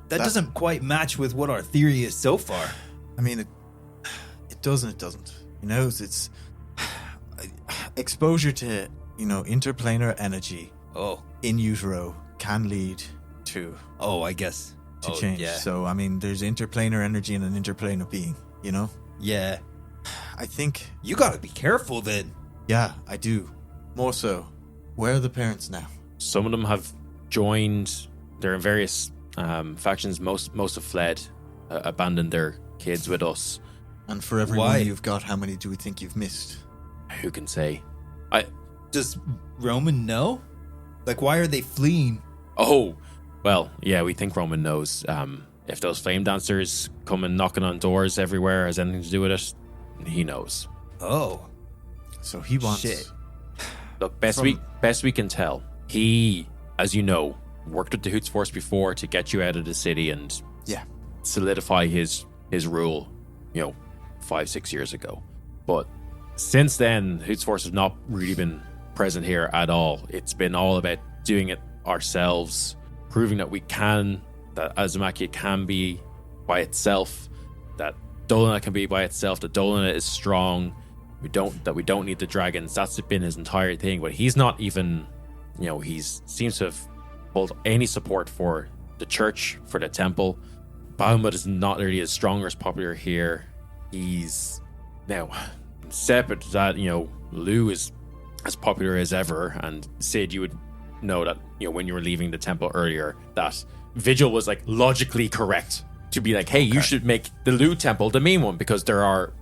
doesn't quite match with what our theory is so far. I mean, it doesn't. It doesn't. It's exposure to interplanar energy. In utero can lead to. I guess to change. Yeah. So I mean, there's interplanar energy and an interplanar being. Yeah. I think you got to be careful then. Yeah, I do. More so. Where are the parents now? Some of them have joined. They're in various factions. Most have fled, abandoned their kids with us. And for every one you've got, how many do we think you've missed? Who can say? Does Roman know? Why are they fleeing? Oh, well, yeah, we think Roman knows. If those flame dancers come and knocking on doors everywhere has anything to do with it, he knows. Oh. So he wants... Shit. Look, best we can tell, he, as you know, worked with the Hoots Force before to get you out of the city and solidify his rule, 5-6 years ago. But since then, Hoots Force have not really been present here at all. It's been all about doing it ourselves, proving that we can, that Azumaki can be by itself, that Dolina can be by itself, that Dolina is strong, we don't need the dragons. That's been his entire thing. But he's not even, he seems to have pulled any support for the church, for the temple. Bahuman is not really as strong or as popular here. He's now separate to that, Lou is as popular as ever, and Sid, you would know that, when you were leaving the temple earlier, that Vigil was like logically correct to be like, hey, you should make the Lou temple the main one, because there are,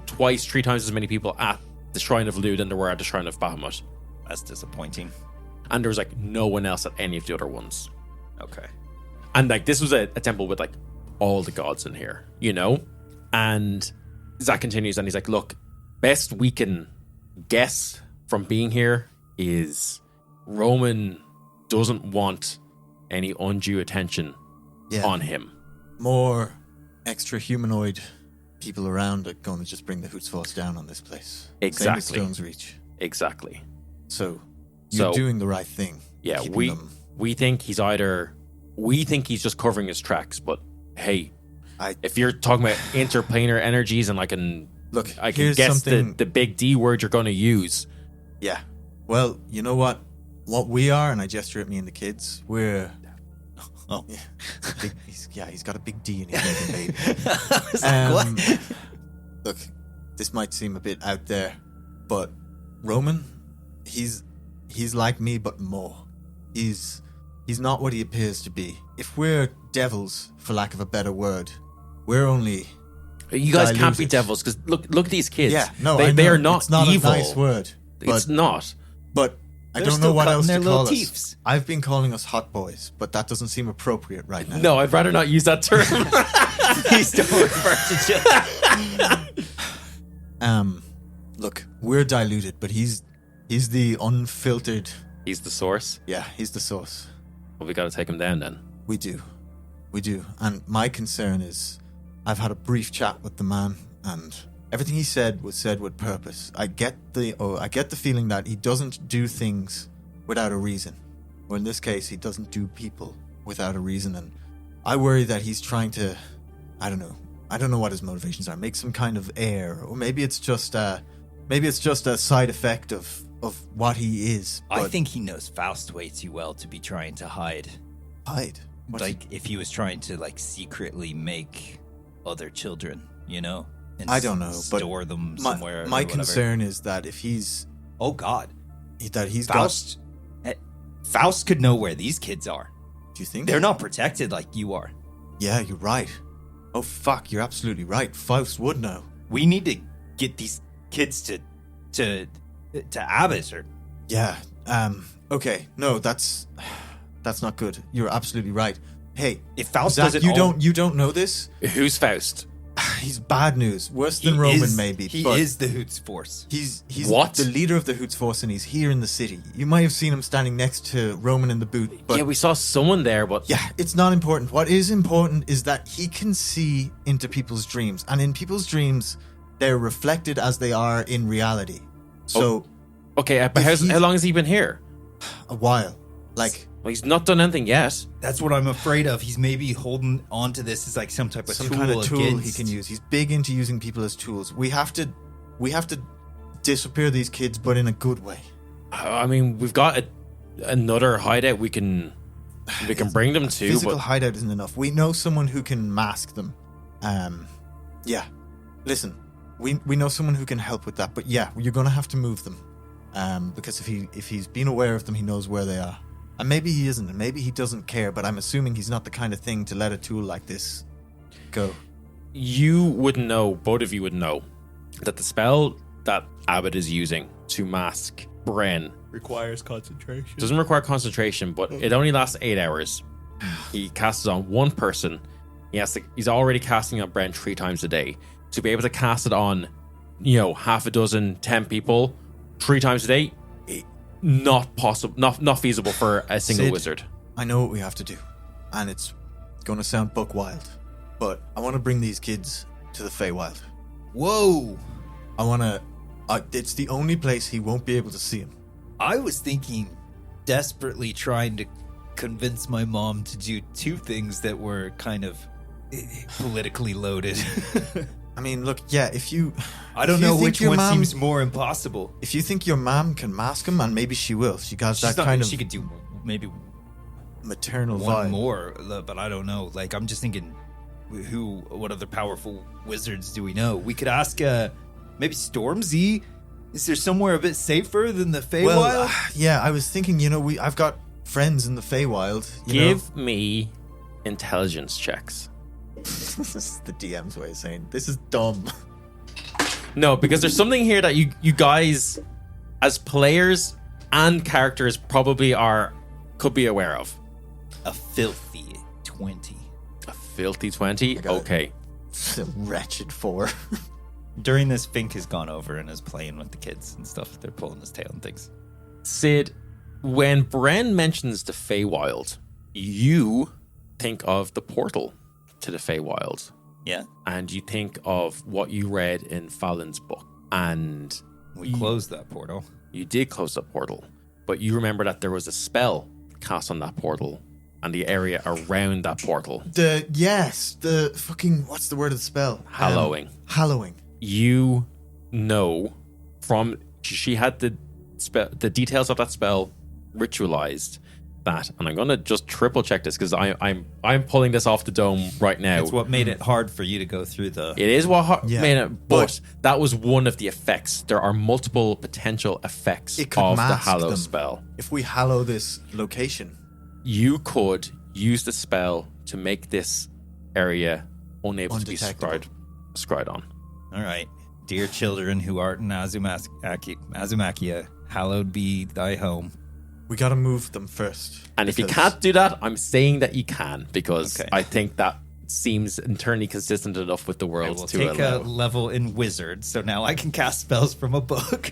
twice, 3 times as many people at the Shrine of Lou than there were at the Shrine of Bahamut. That's disappointing. And there was like no one else at any of the other ones. Okay. And like this was a temple with like all the gods in here, And Zach continues and he's like, look, best we can guess from being here is Roman doesn't want any undue attention on him. More extra humanoid people around are going to just bring the Hoots Force down on this place. Exactly. Same as Stone's Reach. Exactly. So you're doing the right thing. Yeah, we think he's just covering his tracks, but hey, if you're talking about interplanar energies and I can guess the big D word you're going to use. Yeah. Well, you know what? What we are, and I gesture at me and the kids, we're... Oh. Yeah, he's got a big D in his making baby. What? Look, this might seem a bit out there, but Roman, he's like me, but more. He's not what he appears to be. If we're devils, for lack of a better word, we're only... You guys can't be devils, because look at these kids. Yeah, no, they are not it's not evil. a nice word. It's not. But I don't know what else to call us. Teeths. I've been calling us hot boys, but that doesn't seem appropriate right now. No, I'd rather not use that term. Please don't refer to children. Look, we're diluted, but he's the unfiltered. He's the source? Yeah, he's the source. Well, we got to take him down then. We do. And my concern is, I've had a brief chat with the man, and everything he said was said with purpose. I get the feeling that he doesn't do things without a reason. Or in this case, he doesn't do people without a reason. And I worry that he's trying to, I don't know what his motivations are. Make some kind of air, or maybe it's just a side effect of what he is. I think he knows Faust way too well to be trying to hide. Hide? If he was trying to secretly make other children, and I don't know, but store them somewhere. My concern is that if he's... Oh, God. That he's Faust... Faust could know where these kids are. Do you think? They're not protected like you are. Yeah, you're right. Oh, fuck, you're absolutely right. Faust would know. We need to get these kids to Abbas or... Yeah, okay. No, that's not good. You're absolutely right. Hey, if Faust Zach, does it you don't know this? Who's Faust? He's bad news. Worse than Roman, maybe. He is the Hoots Force. He's what? The leader of the Hoots Force, and he's here in the city. You might have seen him standing next to Roman in the boot. But yeah, we saw someone there, but... Yeah, it's not important. What is important is that he can see into people's dreams. And in people's dreams, they're reflected as they are in reality. So... Okay, but how long has he been here? A while. Well, he's not done anything yet. That's what I'm afraid of. He's maybe holding on to this as some type of some tool kind of tool against... he can use. He's big into using people as tools. We have to disappear these kids, but in a good way. I mean, we've got another hideout we can bring them to. Physical hideout isn't enough. We know someone who can mask them. Yeah. Listen, we know someone who can help with that. But yeah, you're going to have to move them. Because if he's been aware of them, he knows where they are. And maybe he isn't, and maybe he doesn't care, but I'm assuming he's not the kind of thing to let a tool like this go. You wouldn't know, both of you would know, that the spell that Abbott is using to mask Bren requires concentration. Doesn't require concentration, but it only lasts 8 hours. He casts it on one person. He's already casting on Bren 3 times a day. To be able to cast it on, half a dozen, 10 people 3 times a day, not possible, not feasible for a single Sid, wizard. I know what we have to do, and it's going to sound buck wild, but I want to bring these kids to the Feywild. Whoa! I want to... it's the only place he won't be able to see him. I was thinking, desperately trying to convince my mom to do two things that were kind of politically loaded. I mean, look, yeah, if you... I don't know which one seems more impossible. If you think your mom can mask him, and maybe she will. She got that kind of... She could do maybe maternal one vibe. more, but I don't know. Like, I'm just thinking, what other powerful wizards do we know? We could ask, maybe Stormzy. Is there somewhere a bit safer than the Feywild? Well, yeah, I was thinking, I've got friends in the Feywild. Give me intelligence checks. This is the DM's way of saying, this is dumb. No, because there's something here that you guys, as players and characters, probably could be aware of. A filthy 20. A filthy 20? Okay. It's a wretched 4. During this, Fink has gone over and is playing with the kids and stuff. They're pulling his tail and things. Sid, when Bren mentions the Feywild, you think of the portal to the Feywild. Yeah. And you think of what you read in Fallon's book. And we closed that portal. You did close that portal. But you remember that there was a spell cast on that portal and the area around that portal. The fucking, what's the word of the spell? Hallowing. Hallowing. You know from, she had the details of that spell ritualized. That, and I'm gonna just triple check this because I'm pulling this off the dome right now. It's what made it hard for you to go through the. It is what made it, but that was one of the effects. There are multiple potential effects of the Hallow spell. If we hallow this location, you could use the spell to make this area unable to be scryed on. All right, dear children who art in Azumakia, hallowed be thy home. We got to move them first. And if you can't do that, I'm saying that you can, because I think that seems internally consistent enough with the world to take a level in wizard, so now I can cast spells from a book.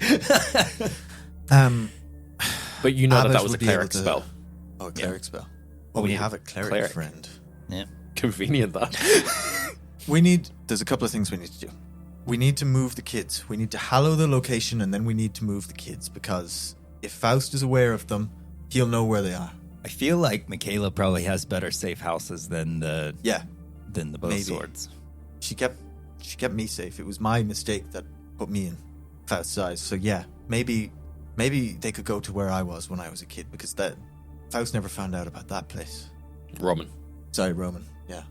But you know that was a cleric spell. Oh, a cleric spell. Well, we have a cleric friend. Yeah. Convenient, that. There's a couple of things we need to do. We need to move the kids. We need to hallow the location, and then we need to move the kids, because if Faust is aware of them, he'll know where they are. I feel like Michaela probably has better safe houses than the bow swords. She kept me safe. It was my mistake that put me in Faust's eyes. So yeah, maybe they could go to where I was when I was a kid, because Faust never found out about that place. Roman. Yeah,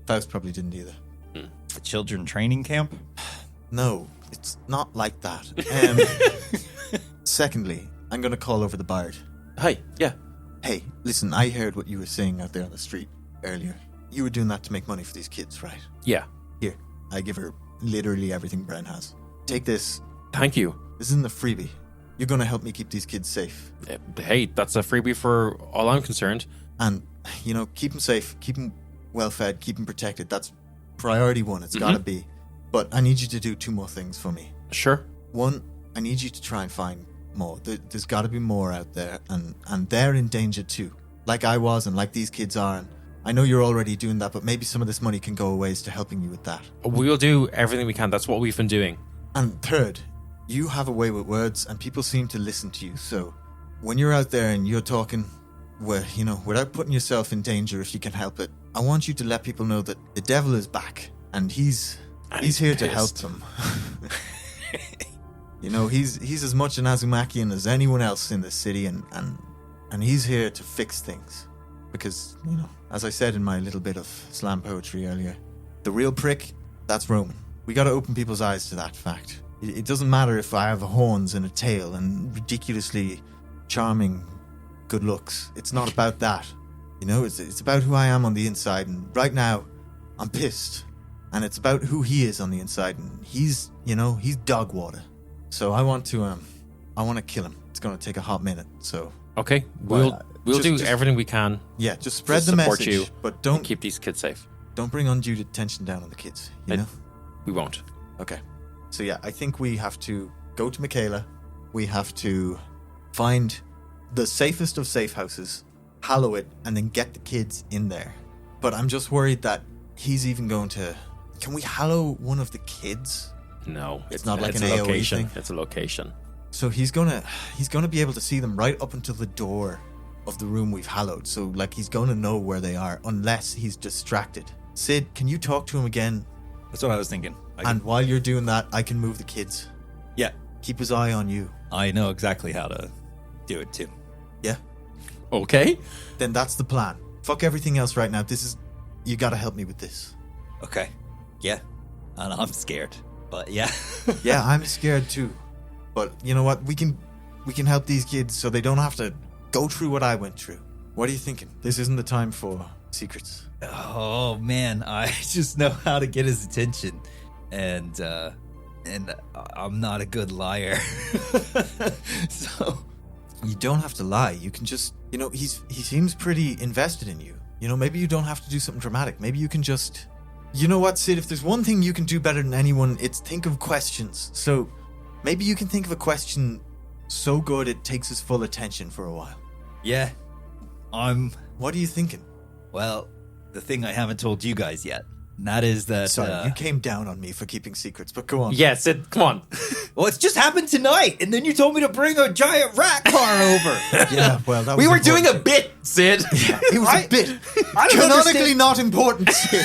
Faust probably didn't either. The children training camp? No, it's not like that. Secondly, I'm going to call over the bard. Hi, yeah. Hey, listen, I heard what you were saying out there on the street earlier. You were doing that to make money for these kids, right? Yeah. Here, I give her literally everything Bren has. Take this. Thank you. This isn't a freebie. You're going to help me keep these kids safe. Hey, that's a freebie for all I'm concerned. And, keep them safe, keep them well-fed, keep them protected. That's priority one. It's got to be. But I need you to do 2 more things for me. Sure. One, I need you to try and find more. There's got to be more out there, and they're in danger too. Like I was, and like these kids are. And I know you're already doing that, but maybe some of this money can go a ways to helping you with that. We'll do everything we can. That's what we've been doing. And third, you have a way with words, and people seem to listen to you. So when you're out there and you're talking, without putting yourself in danger, if you can help it, I want you to let people know that the devil is back, and he's here to help them. He's as much an Azumakian as anyone else in this city, and he's here to fix things. Because, as I said in my little bit of slam poetry earlier, the real prick, that's Roman. We got to open people's eyes to that fact. It doesn't matter if I have horns and a tail and ridiculously charming good looks. It's not about that. It's about who I am on the inside, and right now, I'm pissed. And it's about who he is on the inside, and he's dog water. So I want to kill him. It's going to take a hot minute. So okay, we'll do everything we can. Yeah, just spread the message, you, but don't keep these kids safe. Don't bring undue tension down on the kids. We won't. Okay. So yeah, I think we have to go to Michaela. We have to find the safest of safe houses, hallow it, and then get the kids in there. But I'm just worried that he's even going to. Can we hallow one of the kids? No, it's not like an AOE location. Thing. It's a location. So he's gonna be able to see them right up until the door of the room we've hallowed. So like he's gonna know where they are unless he's distracted. Sid, can you talk to him again? That's what I was thinking. And while you're doing that, I can move the kids. Yeah, Keep his eye on you. I know exactly how to do it too. Yeah? Okay. Then that's the plan. Fuck everything else right now. You gotta help me with this. Okay. Yeah. I know, I'm scared, but yeah. Yeah, I'm scared too. But you know what? We can help these kids so they don't have to go through what I went through. What are you thinking? This isn't the time for secrets. Oh man, I just know how to get his attention, and I'm not a good liar. So You don't have to lie. You can just, he seems pretty invested in you. Maybe you don't have to do something dramatic. Maybe you can just, you know what, Sid, if there's one thing you can do better than anyone, it's think of questions. So maybe you can think of a question so good it takes his full attention for a while. yeah, What are you thinking? well, the thing I haven't told you guys yet, and that is that. Sorry, you came down on me for keeping secrets, but go on. Yeah, Sid, come on. Well, it's just happened tonight, and then you told me to bring a giant rat car over. Yeah, well, that was We were doing a important. bit, Sid. It was a bit. I don't Canonically understand. not important, Sid.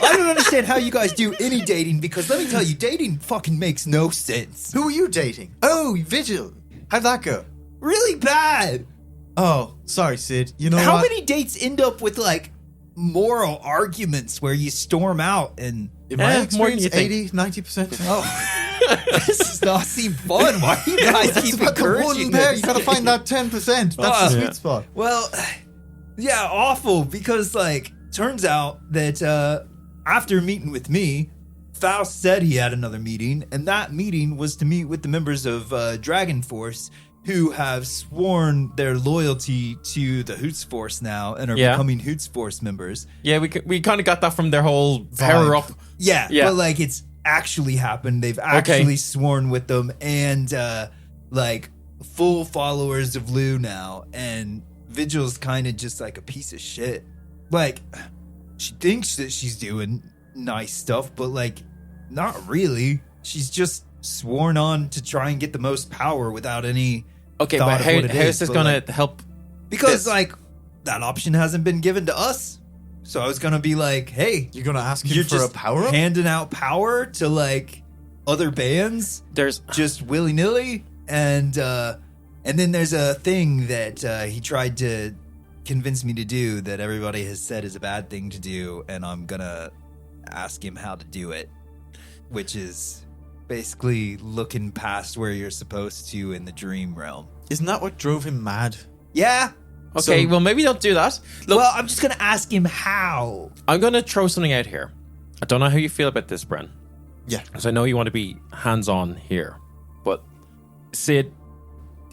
I don't understand how you guys do any dating, because let me tell you, dating fucking makes no sense. Who are you dating? Oh, Vigil. How'd that go? Really bad. Oh, sorry, Sid. You know How what? many dates end up with like moral arguments where you storm out and In my more than experience, you think. 80-90%. oh, this does not seem fun. Why do you guys That's keep about the encouraging one there. this? You gotta find that 10%. That's the Oh. sweet spot. Well, yeah, awful, because like turns out that after meeting with me, Faust said he had another meeting, and that meeting was to meet with the members of Dragon Force, who have sworn their loyalty to the Hoots Force now and are Yeah. becoming Hoots Force members. Yeah, we kind of got that from their whole power up. Yeah, Yeah. but like it's actually happened. They've actually sworn with them, and like full followers of Lou now. And Vigil's kind of just like a piece of shit. Like she thinks that she's doing nice stuff, but like not really. She's just sworn on to try and get the most power without any. Okay, thought but of how what it is this but, going like, to help? because this? like that option hasn't been given to us. So I was gonna be like, hey, You're gonna ask him you're for a just power up? handing out power to like other bands There's just willy-nilly, and then there's a thing that he tried to convince me to do that everybody has said is a bad thing to do, and I'm gonna ask him how to do it, which is basically looking past where you're supposed to in the dream realm. Isn't that what drove him mad? Yeah. okay. So- Well, maybe don't do that. Look, Well, I'm just gonna ask him how. I'm going to throw something out here. I don't know how you feel about this, Bren. Yeah. Because I know you want to be hands-on here, but Sid,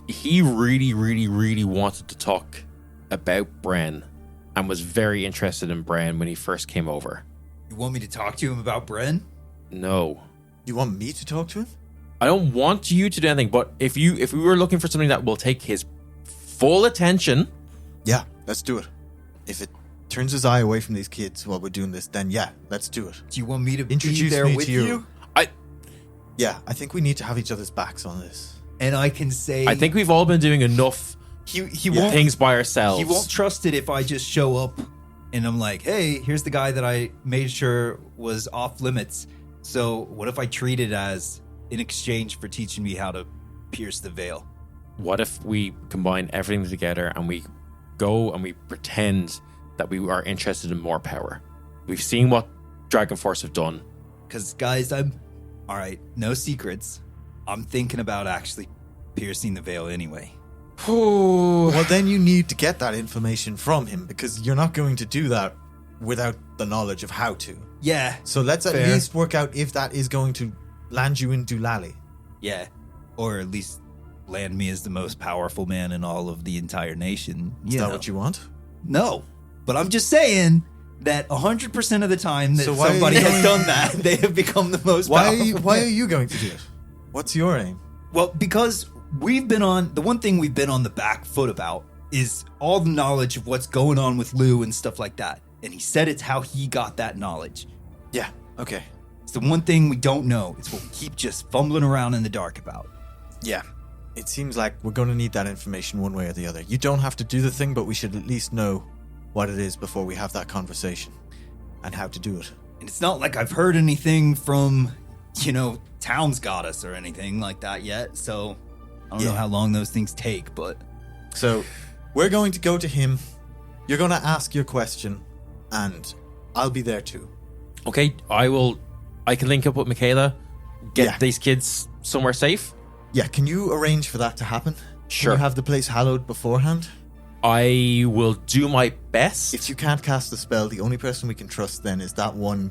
he really, really, really wanted to talk about Bren and was very interested in Bren when he first came over. You want me to talk to him about Bren? No, You want me to talk to him? I don't want you to do anything. But if we were looking for something that will take his full attention, Yeah, let's do it. If it turns his eye away from these kids while we're doing this, then yeah, let's do it. Do you want me to Introduce be there me with to your- you? Yeah, I think we need to have each other's backs on this. And I can say I think we've all been doing enough he won't things by ourselves. he won't trust it if I just show up and I'm like, hey, here's the guy that I made sure was off limits. So what if I treat it as in exchange for teaching me how to pierce the veil? What if we combine everything together and we go and we pretend that we are interested in more power? We've seen what Dragon Force have done. Because guys, I'm all right, no secrets. I'm thinking about actually piercing the veil anyway. Well, then you need to get that information from him because you're not going to do that without the knowledge of how to. Yeah, So let's at Fair. least work out if that is going to land you in Doolally. yeah. Or at least land me as the most powerful man in all of the entire nation. Is that what you want? No, but I'm just saying that 100% of the time that So why are somebody you has going- done that, they have become the most powerful. Why are you going to do it? What's your aim? Well, because the one thing we've been on the back foot about is all the knowledge of what's going on with Lou and stuff like that. And he said it's how he got that knowledge. Yeah, okay. It's the one thing we don't know. It's what we keep just fumbling around in the dark about. Yeah. it seems like we're going to need that information one way or the other. You don't have to do the thing, but we should at least know what it is before we have that conversation and how to do it. And it's not like I've heard anything from, Town's Goddess or anything like that yet. So I don't know how long those things take, but... So we're going to go to him. You're going to ask your question, and I'll be there too. Okay, I can link up with Michaela, get these kids somewhere safe. Yeah, can you arrange for that to happen? Sure. Can you have the place hallowed beforehand? I will do my best. If you can't cast the spell, the only person we can trust then is that one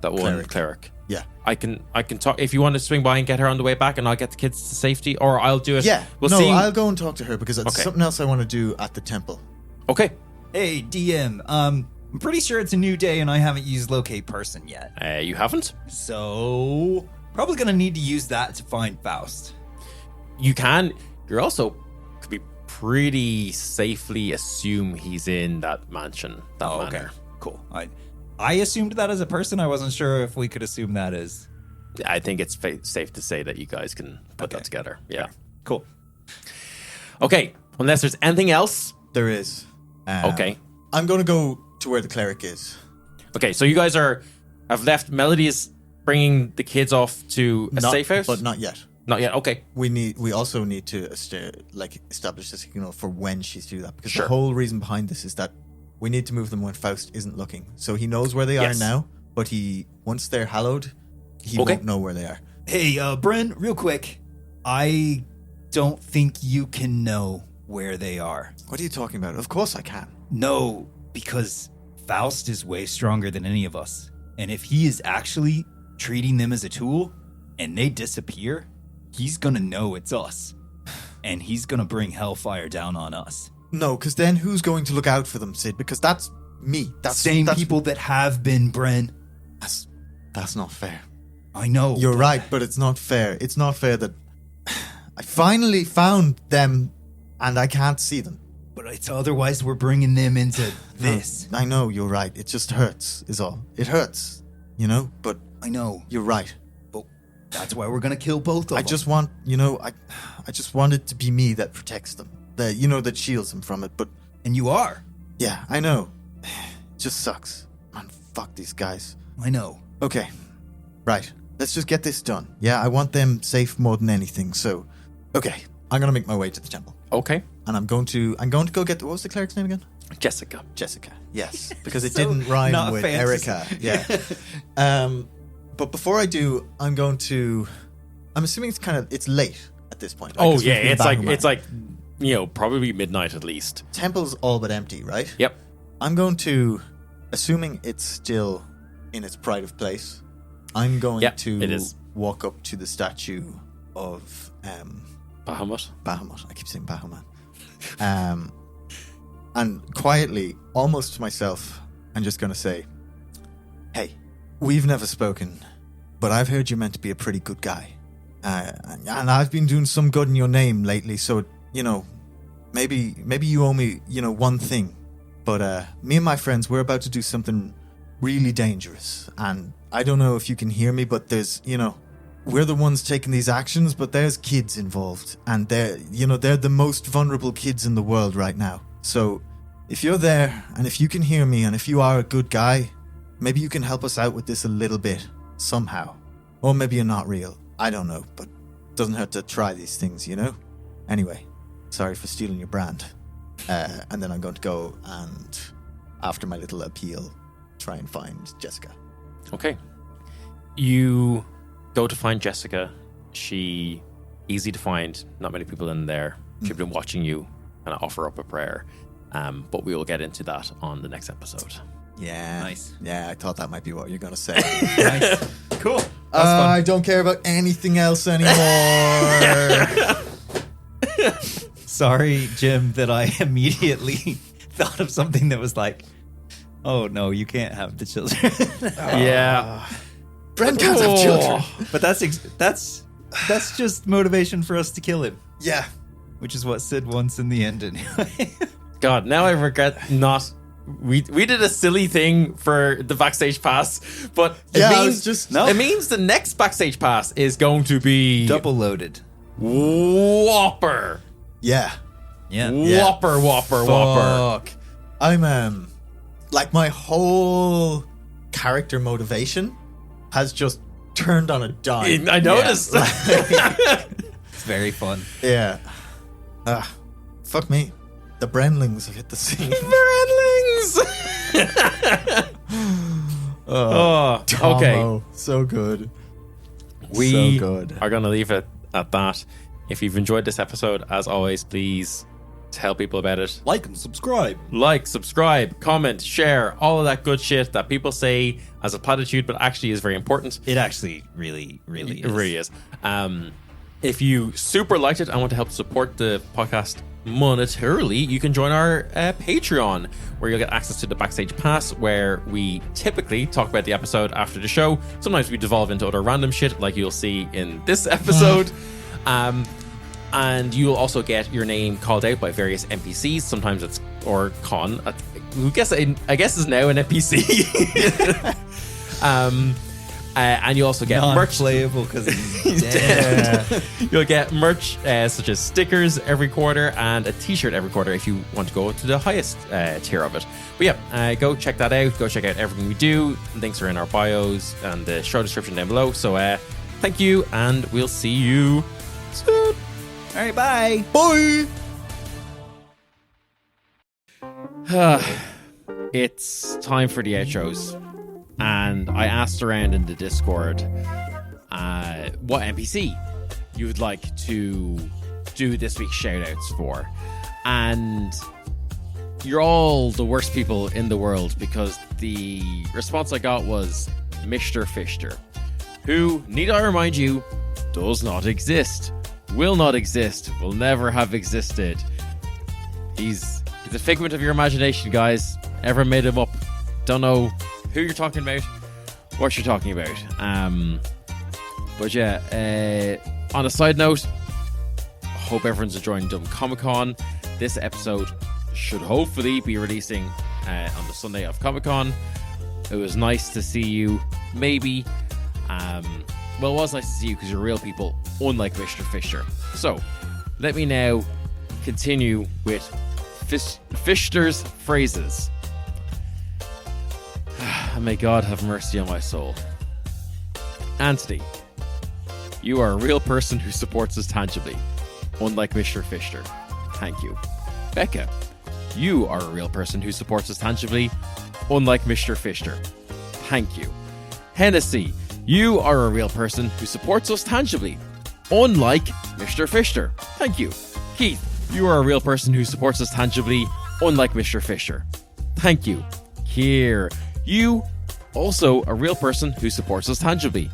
cleric. Yeah. I can talk if you want to swing by and get her on the way back, and I'll get the kids to safety, or I'll do it. Yeah. We'll see. I'll go and talk to her because it's something else I want to do at the temple. Okay. Hey, DM, I'm pretty sure it's a new day and I haven't used locate person yet. You haven't? So probably gonna need to use that to find Faust. You can. You're also could be pretty safely assume he's in that mansion. That manor. Okay. Cool. I assumed that as a person. I wasn't sure if we could assume that as... I think it's safe to say that you guys can put that together. Yeah. Okay. Cool. Okay. Unless there's anything else. There is. Okay. I'm going to go to where the cleric is. Okay. So you guys have left. Melody is bringing the kids off to a safe house? But not yet. Not yet. Okay. We also need to establish the signal for when she's do that, because Sure. the whole reason behind this is that we need to move them when Faust isn't looking. So he knows where they are now, but once they're hallowed, he won't know where they are. Hey, Bren, real quick. I don't think you can know where they are. What are you talking about? Of course I can. No, because Faust is way stronger than any of us. And if he is actually treating them as a tool and they disappear, he's gonna know it's us. And he's gonna bring hellfire down on us. No, because then who's going to look out for them, Sid? Because that's me. That's people that have been, Bren. That's not fair. I know. You're right, but it's not fair. It's not fair that I finally found them and I can't see them. But it's otherwise we're bringing them into this. I know, you're right. It just hurts, is all. It hurts, but I know. you're right. But that's why we're gonna kill both of them. I just want, I just want it to be me that protects them. That shields them from it, but... And you are. Yeah, I know. It just sucks. Man, fuck these guys. I know. Okay. Right. Let's just get this done. Yeah, I want them safe more than anything, so... Okay. I'm gonna make my way to the temple. Okay. And I'm going to go get... What was the cleric's name again? Jessica. Yes. Because it So didn't rhyme not with fancy. Erica. Yeah. But before I do, I'm assuming it's late at this point. Right? Oh 'Cause we've yeah, been it's Bahuman. like probably midnight at least. Temple's all but empty, right? Yep. I'm going to, assuming it's still in its pride of place, I'm going to it is. walk up to the statue of Bahamut. Bahamut. I keep saying Bahuman. And quietly, almost to myself, I'm just going to say, hey, we've never spoken, but I've heard you're meant to be a pretty good guy. And I've been doing some good in your name lately, so, maybe you owe me, one thing. But me and my friends, we're about to do something really dangerous. And I don't know if you can hear me, but there's, we're the ones taking these actions, but there's kids involved. And they're the most vulnerable kids in the world right now. So if you're there, and if you can hear me, and if you are a good guy, maybe you can help us out with this a little bit, somehow. Or maybe you're not real. I don't know, but it doesn't hurt to try these things, Anyway, sorry for stealing your brand. And then I'm going to go and, after my little appeal, try and find Jessica. Okay. You go to find Jessica. She easy to find. Not many people in there. She's been watching you and offer up a prayer. But we will get into that on the next episode. Yeah. Nice. Yeah, I thought that might be what you're going to say. Nice. Cool. I don't care about anything else anymore. Sorry, Jim, that I immediately thought of something that was like, oh no, you can't have the children. Yeah. Brent can't have children. But that's just motivation for us to kill him, Yeah. which is what Sid wants in the end anyway. God, now I regret not. We did a silly thing for the backstage pass, but it Yeah, I means was just- No. it means the next backstage pass is going to be Double loaded. Whopper. Yeah. Yeah. Whopper. Fuck. I'm like my whole character motivation has just turned on a dime. I noticed. It's very fun. Yeah. Fuck me. The Brenlings have hit the scene. Brenlings. Okay. Tomo, so good. We So good. are going to leave it at that. If you've enjoyed this episode, as always, please tell people about it. Like and subscribe. Like, subscribe, comment, share, all of that good shit that people say as a platitude, but actually is very important. It actually really, really It is. really is. If you super liked it and want to help support the podcast monetarily, you can join our Patreon, where you'll get access to the Backstage Pass, where we typically talk about the episode after the show. Sometimes we devolve into other random shit, like you'll see in this episode. And you'll also get your name called out by various NPCs. Sometimes it's or Con, who I guess is now an NPC. And you also get merch. Non-playable because he's dead. You'll get merch such as stickers every quarter and a t-shirt every quarter if you want to go to the highest tier of it. But yeah, go check that out. Go check out everything we do. Links are in our bios and the show description down below. So thank you, and we'll see you soon. All right, bye. Bye. It's time for the outros. And I asked around in the Discord what NPC you would like to do this week's shoutouts for. And you're all the worst people in the world, because the response I got was Mr. Fister, who, need I remind you, does not exist, will not exist, will never have existed. He's a figment of your imagination, guys. Everyone made him up. Don't know who you're talking about, what you're talking about. But yeah, on a side note, I hope everyone's enjoying Dumb Comic Con. This episode should hopefully be releasing on the Sunday of Comic Con. It was nice to see you, maybe. Well, it was nice to see you because you're real people, unlike Mr. Fister. So, let me now continue with Fister's phrases. And may God have mercy on my soul. Anthony, you are a real person who supports us tangibly, unlike Mr. Fister. Thank you. Becca, you are a real person who supports us tangibly, unlike Mr. Fister. Thank you. Hennessy, you are a real person who supports us tangibly, unlike Mr. Fister. Thank you. Keith, you are a real person who supports us tangibly, unlike Mr. Fister. Thank you. Kier, you also a real person who supports us tangibly,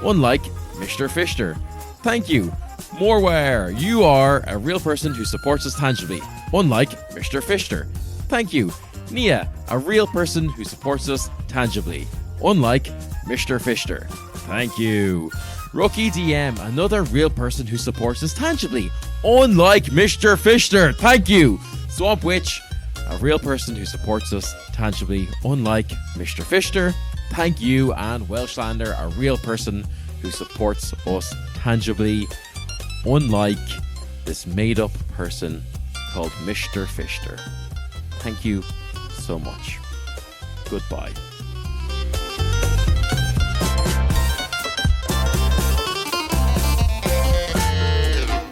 unlike Mr. Fister. Thank you. Morware, you are a real person who supports us tangibly, unlike Mr. Fister. Thank you. Nia, a real person who supports us tangibly, unlike Mr. Fister. Thank you. Rookie DM, another real person who supports us tangibly, unlike Mr. Fister. Thank you. Swamp Witch, a real person who supports us tangibly, unlike Mr. Fister. Thank you. And Welshlander, a real person who supports us tangibly, unlike this made-up person called Mr. Fister. Thank you so much. Goodbye.